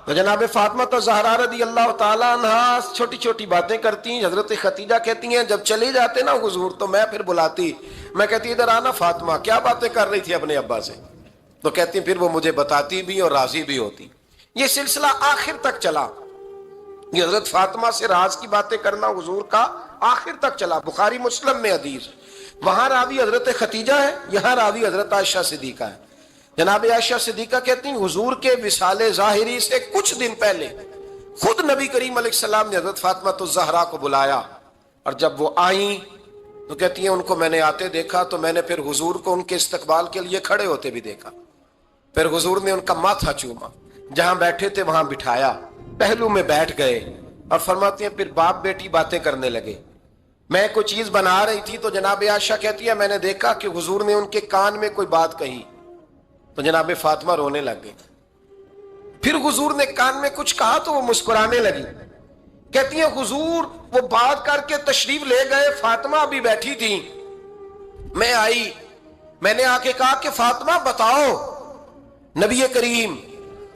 تو جناب فاطمہ تو زہرا رضی اللہ تعالیٰ عنہا چھوٹی چھوٹی باتیں کرتی ہیں۔ حضرت خدیجہ کہتی ہیں جب چلے جاتے نا حضور تو میں پھر بلاتی، میں کہتی ادھر آنا فاطمہ، کیا باتیں کر رہی تھی اپنے ابا سے؟ تو کہتی پھر وہ مجھے بتاتی بھی اور راضی بھی ہوتی۔ یہ سلسلہ آخر تک چلا، یہ حضرت فاطمہ سے راز کی باتیں کرنا حضور کا آخر تک چلا۔ بخاری مسلم میں حدیث، وہاں راوی حضرت خدیجہ ہے، یہاں راوی حضرت عائشہ صدیقہ ہے۔ جناب عائشہ صدیقہ کہتی ہیں حضور کے وصال ظاہری سے کچھ دن پہلے خود نبی کریم علیہ السلام نے حضرت فاطمہ الزہرا کو بلایا، اور جب وہ آئیں تو کہتی ہیں ان کو میں نے آتے دیکھا تو میں نے پھر حضور کو ان کے استقبال کے لیے کھڑے ہوتے بھی دیکھا، پھر حضور نے ان کا ماتھا چوما، جہاں بیٹھے تھے وہاں بٹھایا، پہلو میں بیٹھ گئے، اور فرماتی ہیں پھر باپ بیٹی باتیں کرنے لگے۔ میں کوئی چیز بنا رہی تھی تو جناب عائشہ کہتی ہے میں نے دیکھا کہ حضور نے ان کے کان میں کوئی بات کہی، تو جناب فاطمہ رونے لگ گئی۔ پھر حضور نے کان میں کچھ کہا تو وہ مسکرانے لگی۔ کہتی ہیں حضور وہ بات کر کے تشریف لے گئے، فاطمہ ابھی بیٹھی تھی، میں آئی، میں نے آ کے کہا کہ فاطمہ بتاؤ نبی کریم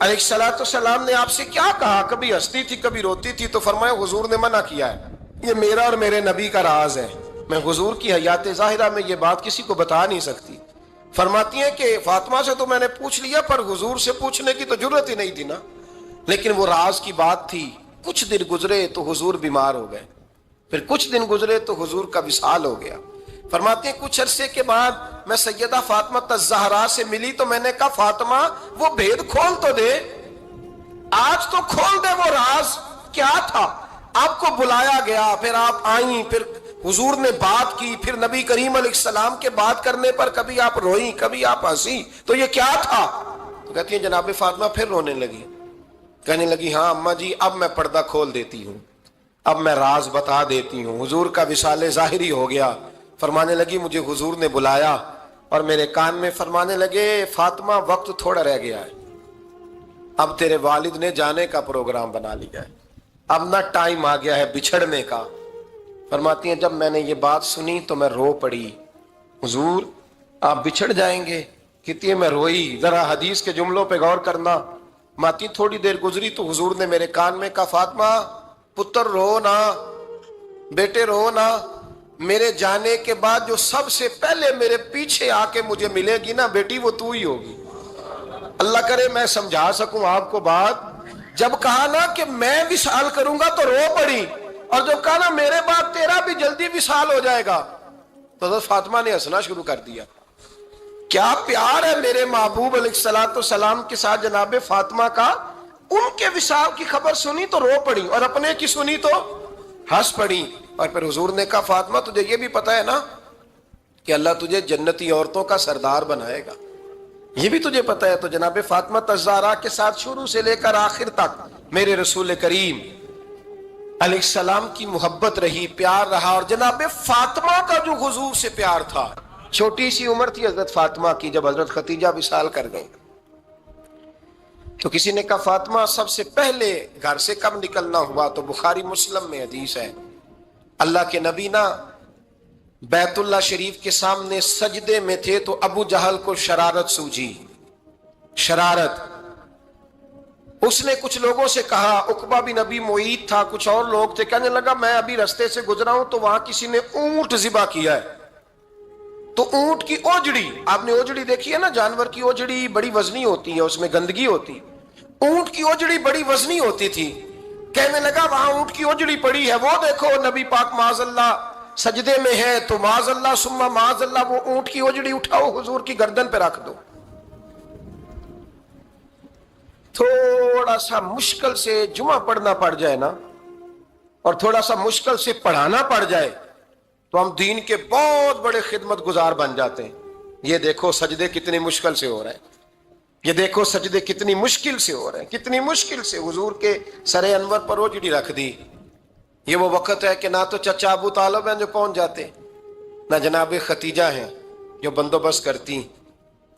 علیہ السلام نے آپ سے کیا کہا؟ کبھی ہنستی تھی کبھی روتی تھی، تو فرمایا حضور نے منع کیا ہے، یہ میرا اور میرے نبی کا راز ہے، میں حضور کی حیات ظاہرہ میں یہ بات کسی کو بتا نہیں سکتی۔ فرماتی ہیں کہ فاطمہ سے تو میں نے پوچھ لیا پر حضور سے پوچھنے کی تو ضرورت ہی نہیں تھی نا، لیکن وہ راز کی بات تھی۔ کچھ دن گزرے تو حضور بیمار ہو گئے، پھر کچھ دن گزرے تو حضور کا وصال ہو گیا،
فرماتے ہیں کچھ عرصے کے بعد میں سیدہ فاطمہ الزہرا سے ملی تو میں نے کہا فاطمہ وہ بھید کھول تو دے، آج تو کھول دے وہ راز کیا تھا۔ آپ کو بلایا گیا، پھر آپ آئیں، پھر حضور نے بات کی، پھر نبی کریم علیہ السلام کے بات کرنے پر کبھی آپ روئیں کبھی آپ ہنسی، تو یہ کیا تھا؟ تو کہتی ہیں جناب فاطمہ پھر رونے لگی، کہنے لگی ہاں اماں جی اب میں پردہ کھول دیتی ہوں، اب میں راز بتا دیتی ہوں۔ حضور کا وصال ظاہری ہو گیا۔ فرمانے لگی مجھے حضور نے بلایا اور میرے کان میں فرمانے لگے فاطمہ وقت تھوڑا رہ گیا ہے، اب تیرے والد نے جانے کا پروگرام بنا لیا ہے، اب نہ ٹائم آ گیا ہے بچھڑنے کا۔ فرماتی ہیں جب میں نے یہ بات سنی تو میں رو پڑی، حضور آپ بچھڑ جائیں گے؟ کہتی ہے میں روئی۔ ذرا حدیث کے جملوں پہ غور کرنا، ماتی تھوڑی دیر گزری تو حضور نے میرے کان میں کہا فاطمہ پتر رو نہ، بیٹے رو نہ، میرے جانے کے بعد جو سب سے پہلے میرے پیچھے آ کے مجھے ملے گی نا بیٹی وہ تو ہی ہوگی۔ اللہ کرے میں سمجھا سکوں آپ کو بات، جب کہا نا کہ میں وصال کروں گا تو رو پڑی، اور جب کہا نا میرے بعد تیرا بھی جلدی وصال ہو جائے گا تو حضرت فاطمہ نے ہنسنا شروع کر دیا۔ کیا پیار ہے میرے محبوب علیہ السلام کے ساتھ جناب فاطمہ کا۔ ان کے وصال کی خبر سنی تو رو پڑی اور اپنے کی سنی تو ہنس پڑی۔ اور پھر حضور نے کہا فاطمہ تجھے یہ بھی پتا ہے نا کہ اللہ تجھے جنتی عورتوں کا سردار بنائے گا، یہ بھی تجھے پتا ہے؟ تو جناب فاطمہ الزہرا کے ساتھ شروع سے لے کر آخر تک میرے رسول کریم علیہ السلام کی محبت رہی، پیار رہا۔ اور جناب فاطمہ کا جو حضور سے پیار تھا، چھوٹی سی عمر تھی حضرت فاطمہ کی جب حضرت خدیجہ وصال کر گئیں، تو کسی نے کہا فاطمہ سب سے پہلے گھر سے کب نکلنا ہوا؟ تو بخاری مسلم میں حدیث ہے، اللہ کے نبی نا بیت اللہ شریف کے سامنے سجدے میں تھے تو ابو جہل کو شرارت سوجھی، شرارت۔ اس نے کچھ لوگوں سے کہا، عقبہ بن ابی معیط تھا، کچھ اور لوگ تھے، کہنے لگا میں ابھی رستے سے گزرا ہوں تو وہاں کسی نے اونٹ ذبح کیا ہے، تو اونٹ کی اوجڑی، آپ نے اوجڑی دیکھی ہے نا، جانور کی اوجڑی بڑی وزنی ہوتی ہے، اس میں گندگی ہوتی، اونٹ کی اوجڑی بڑی وزنی ہوتی تھی۔ کہنے لگا وہاں اونٹ کی اوجڑی پڑی ہے، وہ دیکھو نبی پاک معاذ اللہ سجدے میں ہے، تو معاذ اللہ ثم معاذ اللہ وہ اونٹ کی اوجڑی اٹھاؤ حضور کی گردن پہ رکھ دو۔ تھوڑا سا مشکل سے جمعہ پڑھنا پڑ جائے نا، اور تھوڑا سا مشکل سے پڑھانا پڑ جائے تو ہم دین کے بہت بڑے خدمت گزار بن جاتے ہیں۔ یہ دیکھو سجدے کتنی مشکل سے ہو رہے ہیں، یہ دیکھو سجدے کتنی مشکل سے ہو رہے ہیں، کتنی مشکل سے حضور کے سر انور پر اوجڑی رکھ دی۔ یہ وہ وقت ہے کہ نہ تو چچا ابو طالب ہیں جو پہنچ جاتے، نہ جناب ختیجہ ہیں جو بندوبست کرتی،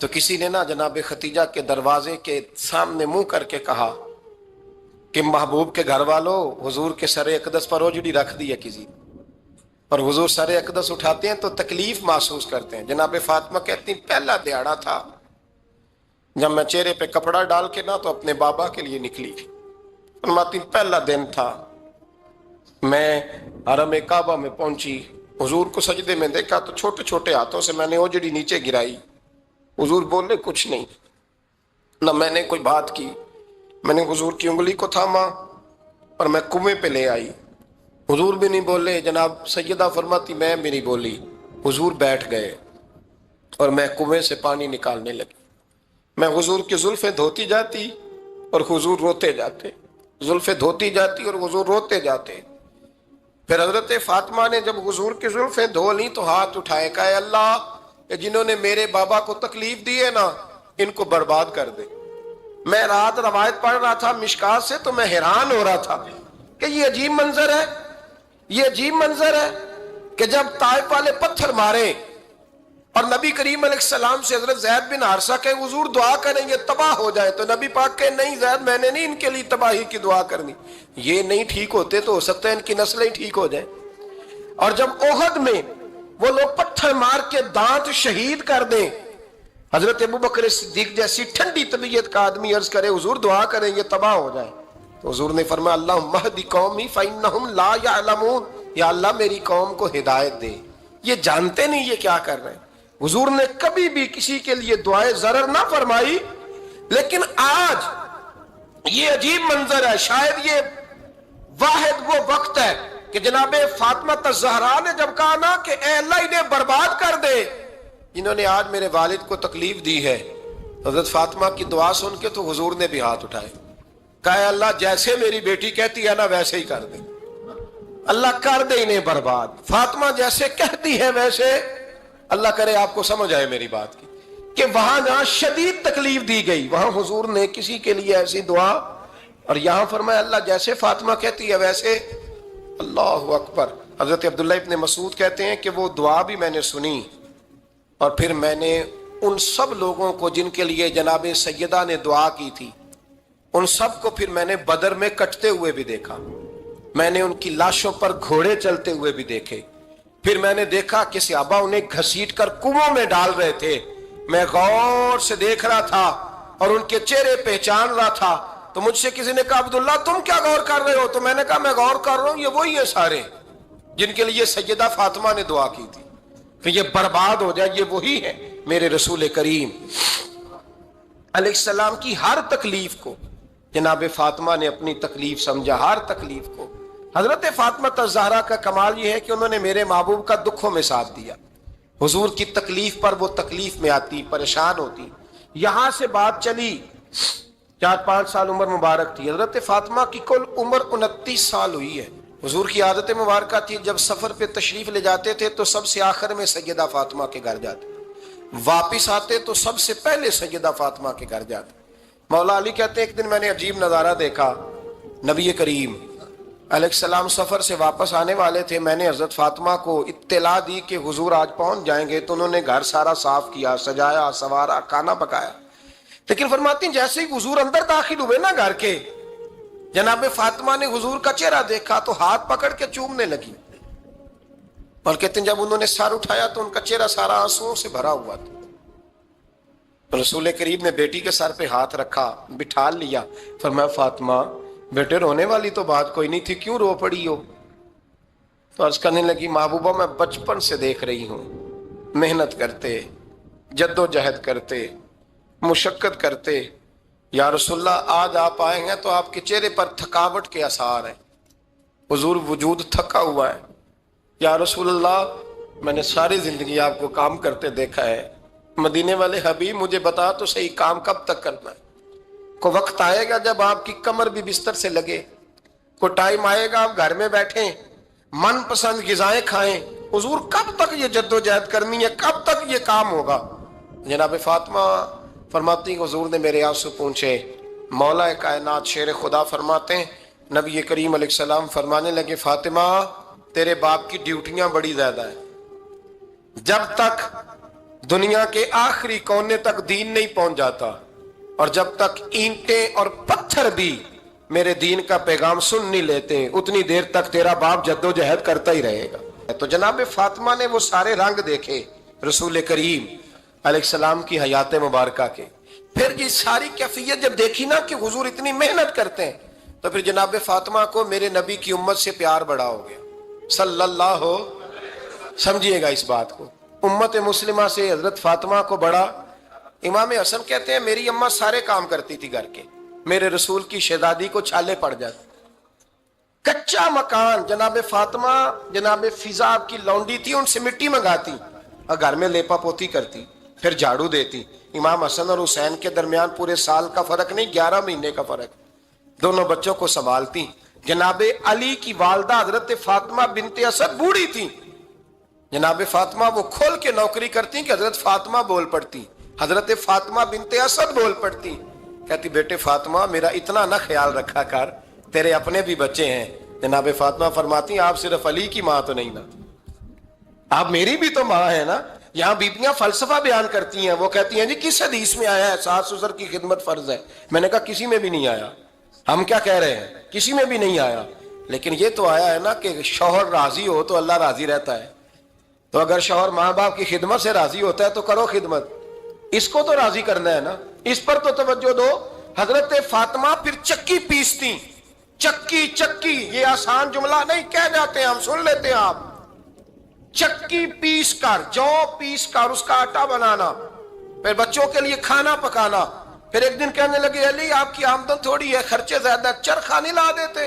تو کسی نے نا جناب ختیجہ کے دروازے کے سامنے منہ کر کے کہا کہ محبوب کے گھر والوں حضور کے سر اقدس پر اوجڑی رکھ دی ہے کسی، اور حضور سر اقدس اٹھاتے ہیں تو تکلیف محسوس کرتے ہیں۔ جناب فاطمہ کہتی ہیں پہلا دیہڑا تھا جب میں چہرے پہ کپڑا ڈال کے نا تو اپنے بابا کے لیے نکلی، فرماتی پہلا دن تھا، میں حرم کعبہ میں پہنچی، حضور کو سجدے میں دیکھا تو چھوٹے چھوٹے ہاتھوں سے میں نے اوجڑی نیچے گرائی، حضور بولے کچھ نہیں، نہ میں نے کوئی بات کی، میں نے حضور کی انگلی کو تھاما اور میں کنویں پہ لے آئی، حضور بھی نہیں بولے، جناب سیدہ فرماتی میں بھی نہیں بولی، حضور بیٹھ گئے اور میں کنویں سے پانی نکالنے لگی، میں حضور کی زلفیں دھوتی جاتی اور حضور روتے جاتے، زلفیں دھوتی جاتی اور حضور روتے جاتے۔ پھر حضرت فاطمہ نے جب حضور کی زلفیں دھو لی تو ہاتھ اٹھائے، کہا اے اللہ جنہوں نے میرے بابا کو تکلیف دی ہے نا ان کو برباد کر دے۔ میں رات روایت پڑھ رہا تھا مشکات سے تو میں حیران ہو رہا تھا کہ یہ عجیب منظر ہے، یہ عجیب منظر ہے کہ جب طائف والے پتھر مارے اور نبی کریم علیہ السلام سے حضرت زید بن حارثہ کہ حضور دعا کریں یہ تباہ ہو جائے، تو نبی پاک کہ نہیں زید میں نے نہیں ان کے لیے تباہی کی دعا کرنی، یہ نہیں ٹھیک ہوتے تو ہو سکتا ہے ان کی نسلیں ٹھیک ہو جائیں۔ اور جب احد میں وہ لوگ پتھر مار کے دانت شہید کر دیں، حضرت ابوبکر صدیق جیسی ٹھنڈی طبیعت کا آدمی عرض کرے حضور دعا کریں یہ تباہ ہو جائے، تو حضور نے فرمایا اللہم اہد قومی فإنہم لا یعلمون، یا اللہ میری قوم کو ہدایت دے، یہ جانتے نہیں یہ کیا کر رہے ہیں۔ حضور نے کبھی بھی کسی کے لیے دعائے ضرر نہ فرمائی، لیکن آج یہ عجیب منظر ہے، شاید یہ واحد وہ وقت ہے کہ جناب فاطمہ الزہرا نے جب کہا نا کہ اے اللہ انہیں برباد کر دے جنہوں نے آج میرے والد کو تکلیف دی ہے، حضرت فاطمہ کی دعا سن کے تو حضور نے بھی ہاتھ اٹھائے، کہا اے اللہ جیسے میری بیٹی کہتی ہے نا ویسے ہی کر دے، اللہ کر دے انہیں برباد، فاطمہ جیسے کہتی ہے ویسے، اللہ کرے آپ کو سمجھ آئے میری بات کی کہ وہاں جہاں شدید تکلیف دی گئی وہاں حضور نے کسی کے لیے ایسی دعا، اور یہاں فرمایا اللہ جیسے فاطمہ کہتی ہے ویسے۔ اللہ اکبر۔ حضرت عبداللہ ابن مسعود کہتے ہیں کہ وہ دعا بھی میں نے سنی، اور پھر میں نے ان سب لوگوں کو جن کے لیے جناب سیدہ نے دعا کی تھی، ان سب کو پھر میں نے بدر میں کٹتے ہوئے بھی دیکھا، میں نے ان کی لاشوں پر گھوڑے چلتے ہوئے بھی دیکھے، پھر میں نے دیکھا کہ صحابہ انہیں گھسیٹ کر کنووں میں ڈال رہے تھے، میں غور سے دیکھ رہا تھا اور ان کے چہرے پہچان رہا تھا، تو مجھ سے کسی نے کہا عبداللہ تم کیا غور کر رہے ہو؟ تو میں نے کہا میں غور کر رہا ہوں یہ وہی ہیں سارے جن کے لیے سیدہ فاطمہ نے دعا کی تھی کہ یہ برباد ہو جائے، یہ وہی ہے میرے رسول کریم علیہ السلام کی ہر تکلیف کو جناب فاطمہ نے اپنی تکلیف سمجھا، ہر تکلیف کو۔ حضرت فاطمہ الزہرا کا کمال یہ ہے کہ انہوں نے میرے محبوب کا دکھوں میں ساتھ دیا، حضور کی تکلیف پر وہ تکلیف میں آتی، پریشان ہوتی۔ یہاں سے بات چلی 4-5 سال عمر مبارک تھی، حضرت فاطمہ کی کل عمر 29 سال ہوئی ہے۔ حضور کی عادت مبارکہ تھی جب سفر پہ تشریف لے جاتے تھے تو سب سے آخر میں سیدہ فاطمہ کے گھر جاتے، واپس آتے تو سب سے پہلے سیدہ فاطمہ کے گھر جاتے۔ مولا علی کہتے ہیں ایک دن میں نے عجیب نظارہ دیکھا، نبی کریم علیہ السلام سفر سے واپس آنے والے تھے، میں نے حضرت فاطمہ کو اطلاع دی کہ حضور آج پہنچ جائیں گے، تو انہوں نے گھر سارا صاف کیا، سجایا سوارا، کھانا پکایا، لیکن فرماتی ہیں جیسے ہی حضور اندر داخل ہوئے نا گھر کے، جناب فاطمہ نے حضور کا چہرہ دیکھا تو ہاتھ پکڑ کے چومنے لگی، اور کہتے ہیں جب انہوں نے سر اٹھایا تو ان کا چہرہ سارا آنسوؤں سے بھرا ہوا تھا۔ رسول کریم نے بیٹی کے سر پہ ہاتھ رکھا، بٹھا لیا، فرمایا فاطمہ بیٹے رونے والی تو بات کوئی نہیں تھی، کیوں رو پڑی ہو؟ تو عرض کرنے لگی محبوبہ میں بچپن سے دیکھ رہی ہوں محنت کرتے، جد و جہد کرتے، مشقت کرتے، یا رسول اللہ آج آپ آئے ہیں تو آپ کے چہرے پر تھکاوٹ کے آثار ہیں، حضور وجود تھکا ہوا ہے، یا رسول اللہ میں نے ساری زندگی آپ کو کام کرتے دیکھا ہے، مدینے والے حبیب مجھے بتا تو صحیح کام کب تک کرنا ہے؟ کو وقت آئے گا جب آپ کی کمر بھی بستر سے لگے، کو ٹائم آئے گا آپ گھر میں بیٹھیں من پسند غذائیں کھائیں، حضور کب تک یہ جد و جہد کرنی ہے، کب تک یہ کام ہوگا؟ جناب فاطمہ فرماتی ہیں حضور نے میرے آنسو پوچھے، مولا کائنات شیر خدا فرماتے ہیں نبی کریم علیہ السلام فرمانے لگے فاطمہ تیرے باپ کی ڈیوٹیاں بڑی زیادہ ہیں، جب تک دنیا کے آخری کونے تک دین نہیں پہنچ جاتا اور جب تک اینٹیں اور پتھر بھی میرے دین کا پیغام سن نہیں لیتے اتنی دیر تک تیرا باپ جد و جہد کرتا ہی رہے گا۔ تو جناب فاطمہ نے وہ سارے رنگ دیکھے رسول کریم علیہ السلام کی حیات مبارکہ کے، پھر یہ ساری کیفیت جب دیکھی نا کہ حضور اتنی محنت کرتے ہیں تو پھر جناب فاطمہ کو میرے نبی کی امت سے پیار بڑا ہو گیا صلی اللہ ہو۔ سمجھیے گا اس بات کو، امت مسلمہ سے حضرت فاطمہ کو بڑا۔ امام حسن کہتے ہیں میری اماں سارے کام کرتی تھی گھر کے، میرے رسول کی شہزادی کو چھالے پڑ جاتے، کچا مکان جناب فاطمہ جناب فضا کی لونڈی تھی ان سے مٹی منگاتی اور گھر میں لیپا پوتی کرتی، پھر جھاڑو دیتی۔ امام حسن اور حسین کے درمیان پورے سال کا فرق نہیں، 11 مہینے کا فرق، دونوں بچوں کو سنبھالتی۔ جناب علی کی والدہ حضرت فاطمہ بنت اسد بوڑھی تھی، جناب فاطمہ وہ کھول کے نوکری کرتی کہ حضرت فاطمہ بول پڑتی، حضرت فاطمہ بنت اسد بول پڑتی، کہتی بیٹے فاطمہ میرا اتنا نہ خیال رکھا کر، تیرے اپنے بھی بچے ہیں۔ جناب فاطمہ فرماتی آپ صرف علی کی ماں تو نہیں نا، آپ میری بھی تو ماں ہے نا۔ یہاں بیبیاں فلسفہ بیان کرتی ہیں، وہ کہتی ہیں جی کس حدیث میں آیا ہے ساس سسر کی خدمت فرض ہے؟ میں نے کہا کسی میں بھی نہیں آیا۔ ہم کیا کہہ رہے ہیں؟ کسی میں بھی نہیں آیا، لیکن یہ تو آیا ہے نا کہ شوہر راضی ہو تو اللہ راضی رہتا ہے، تو اگر شوہر ماں باپ کی خدمت سے راضی ہوتا ہے تو کرو خدمت، اس کو تو راضی کرنا ہے نا، اس پر تو توجہ دو۔ حضرت فاطمہ پھر چکی پیستی، چکی چکی یہ آسان جملہ نہیں کہہ جاتے ہیں ہم، سن لیتے ہیں آپ، چکی پیس کر جو پیس کر اس کا آٹا بنانا، پھر بچوں کے لیے کھانا پکانا۔ پھر ایک دن کہنے لگے علی آپ کی آمدن تھوڑی ہے، خرچے زیادہ، چرخہ نہیں لا دیتے؟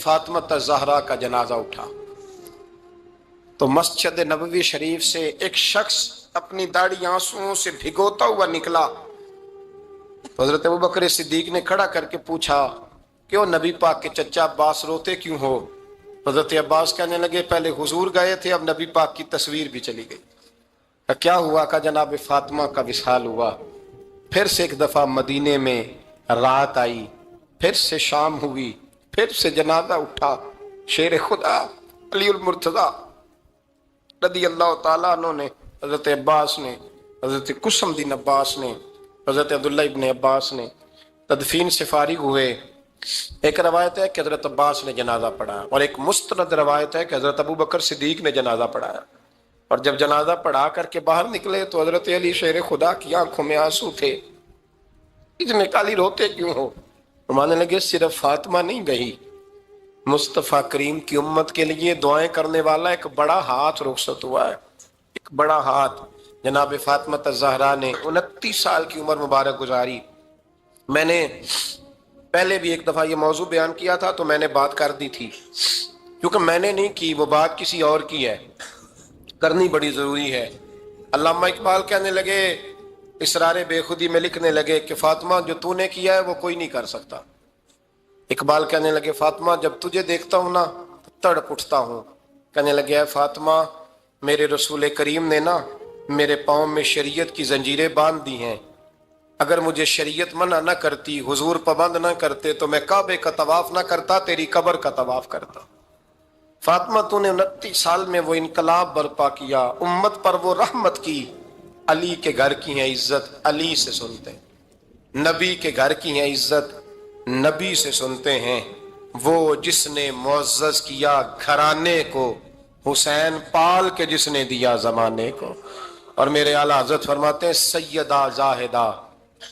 فاطمہ زہرا کا جنازہ اٹھا تو مسجد نبوی شریف سے ایک شخص اپنی داڑھی آنسوؤں سے بھگوتا ہوا نکلا. حضرت ابوبکر صدیق نے کھڑا کر کے پوچھا کیوں نبی پاک کے چچا عباس روتے کیوں ہو؟ حضرت عباس کہنے لگے پہلے حضور گئے تھے، اب نبی پاک کی تصویر بھی چلی گئی. کیا ہوا؟ کہ جناب فاطمہ کا وصال ہوا. پھر سے ایک دفعہ مدینے میں رات آئی، پھر سے شام ہوئی، پھر سے جنازہ اٹھا. شیر خدا علی المرتضیٰ رضی اللہ تعالیٰ عنہ نے، حضرت عباس نے، حضرت قسم الدین عباس نے، حضرت عبداللہ ابن عباس نے تدفین سے فارغ ہوئے. ایک روایت ہے کہ حضرت عباس نے جنازہ پڑھایا، اور ایک مستند روایت ہے کہ حضرت ابوبکر صدیق نے جنازہ پڑھایا. اور جب جنازہ پڑھا کر کے باہر نکلے تو حضرت علی شیر خدا کی آنکھوں میں آنسو تھے. اتنے کالی روتے کیوں ہو؟ ماننے لگے صرف فاطمہ نہیں گئی، مصطفیٰ کریم کی امت کے لیے دعائیں کرنے والا ایک بڑا ہاتھ رخصت ہوا ہے. ایک بڑا ہاتھ جناب فاطمہ الزہرا نے 29 سال کی عمر مبارک گزاری. میں نے پہلے بھی ایک دفعہ یہ موضوع بیان کیا تھا تو میں نے بات کر دی تھی، کیونکہ میں نے نہیں کی، وہ بات کسی اور کی ہے، کرنی بڑی ضروری ہے. علامہ اقبال کہنے لگے، اسرار بے خودی میں لکھنے لگے کہ فاطمہ جو تو نے کیا ہے وہ کوئی نہیں کر سکتا. اقبال کہنے لگے فاطمہ جب تجھے دیکھتا ہوں نا تڑپ اٹھتا ہوں. کہنے لگے اے فاطمہ میرے رسول کریم نے نا میرے پاؤں میں شریعت کی زنجیریں باندھ دی ہیں، اگر مجھے شریعت منع نہ کرتی، حضور پابند نہ کرتے تو میں کعبے کا طواف نہ کرتا، تیری قبر کا طواف کرتا. فاطمہ تو نے 29 سال میں وہ انقلاب برپا کیا، امت پر وہ رحمت کی. علی کے گھر کی ہے عزت، علی سے سنتے ہیں. نبی کے گھر کی ہے عزت، نبی سے سنتے ہیں. وہ جس نے معزز کیا گھرانے کو، حسین پال کے جس نے دیا زمانے کو. اور میرے اعلیٰ حضرت فرماتے ہیں سیدہ زاہدہ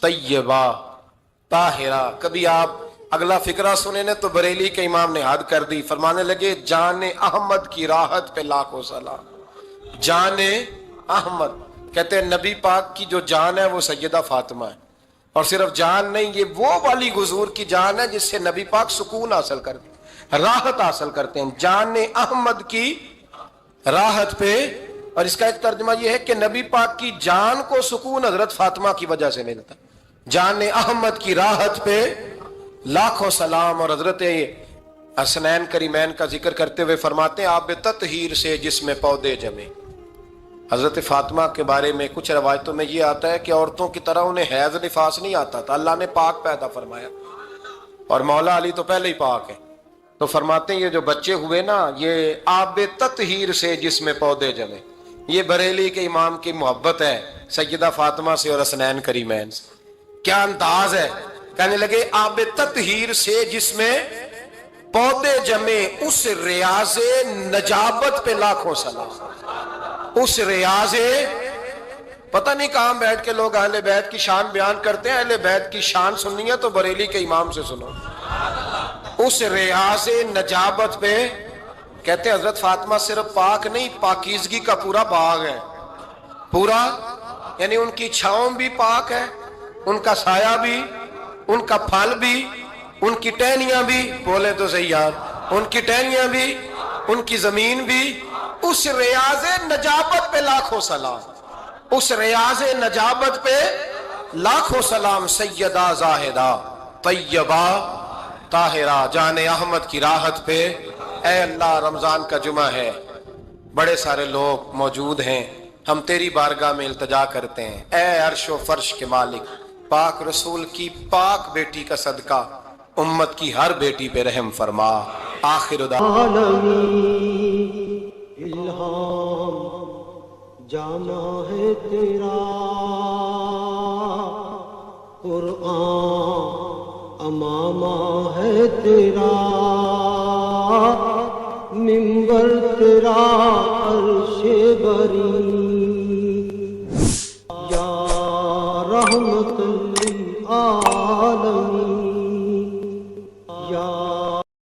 طیبہ طاہرہ. کبھی آپ اگلا فقرہ سنے نے تو بریلی کے امام نے حد کر دی، فرمانے لگے جان احمد کی راحت پہ لاکھوں سلام. جان احمد کہتے ہیں نبی پاک کی جو جان ہے وہ سیدہ فاطمہ ہے. اور صرف جان نہیں، یہ وہ والی حضور کی جان ہے جس سے نبی پاک سکون حاصل کرتے ہیں، راحت حاصل کرتے ہیں. جان احمد کی راحت پہ. اور اس کا ایک ترجمہ یہ ہے کہ نبی پاک کی جان کو سکون حضرت فاطمہ کی وجہ سے ملتا. جان احمد کی راحت پہ لاکھوں سلام. اور حضرت حسنین کریمین کا ذکر کرتے ہوئے فرماتے ہیں آب تطہیر سے جس میں پودے جمے. حضرت فاطمہ کے بارے میں کچھ روایتوں میں یہ آتا ہے کہ عورتوں کی طرح انہیں حیض نفاس نہیں آتا تھا، اللہ نے پاک پیدا فرمایا. اور مولا علی تو پہلے ہی پاک ہے. تو فرماتے ہیں یہ جو بچے ہوئے نا یہ آب تطہیر سے جس میں پودے جمے. یہ بریلی کے امام کی محبت ہے سیدہ فاطمہ سے اور حسنین کریمین سے. کیا انداز ہے! کہنے لگے آب تطہیر سے جس میں پودے جمے، اس ریاض نجابت پہ لاکھوں سلام. اس ریاض، پتہ نہیں کہاں بیٹھ کے لوگ اہل بیت کی شان بیان کرتے ہیں. اہل بیت کی شان سننی ہے تو بریلی کے امام سے سنو. اس ریاض نجابت پہ کہتے ہیں حضرت فاطمہ صرف پاک نہیں، پاکیزگی کا پورا باغ ہے. پورا یعنی ان کی چھاؤں بھی پاک ہے، ان کا سایہ بھی، ان کا پھل بھی، ان کی ٹہنیاں بھی، بولے تو صحیح یار، ان کی ٹہنیاں بھی، ان کی زمین بھی. اس ریاض نجابت پہ لاکھوں سلام. اس ریاض نجابت پہ لاکھوں سلام. سیدہ زاہدہ طیبہ طاہرہ جان احمد کی راحت پہ. اے اللہ رمضان کا جمعہ ہے، بڑے سارے لوگ موجود ہیں، ہم تیری بارگاہ میں التجا کرتے ہیں. اے عرش و فرش کے مالک، پاک رسول کی پاک بیٹی کا صدقہ امت کی ہر بیٹی پہ رحم فرما. آخر دعوانا
الہام جانا ہے تیرا، قرآن امامہ ہے تیرا، منبر تیرا عرش بری، یا رحمت للعالمین.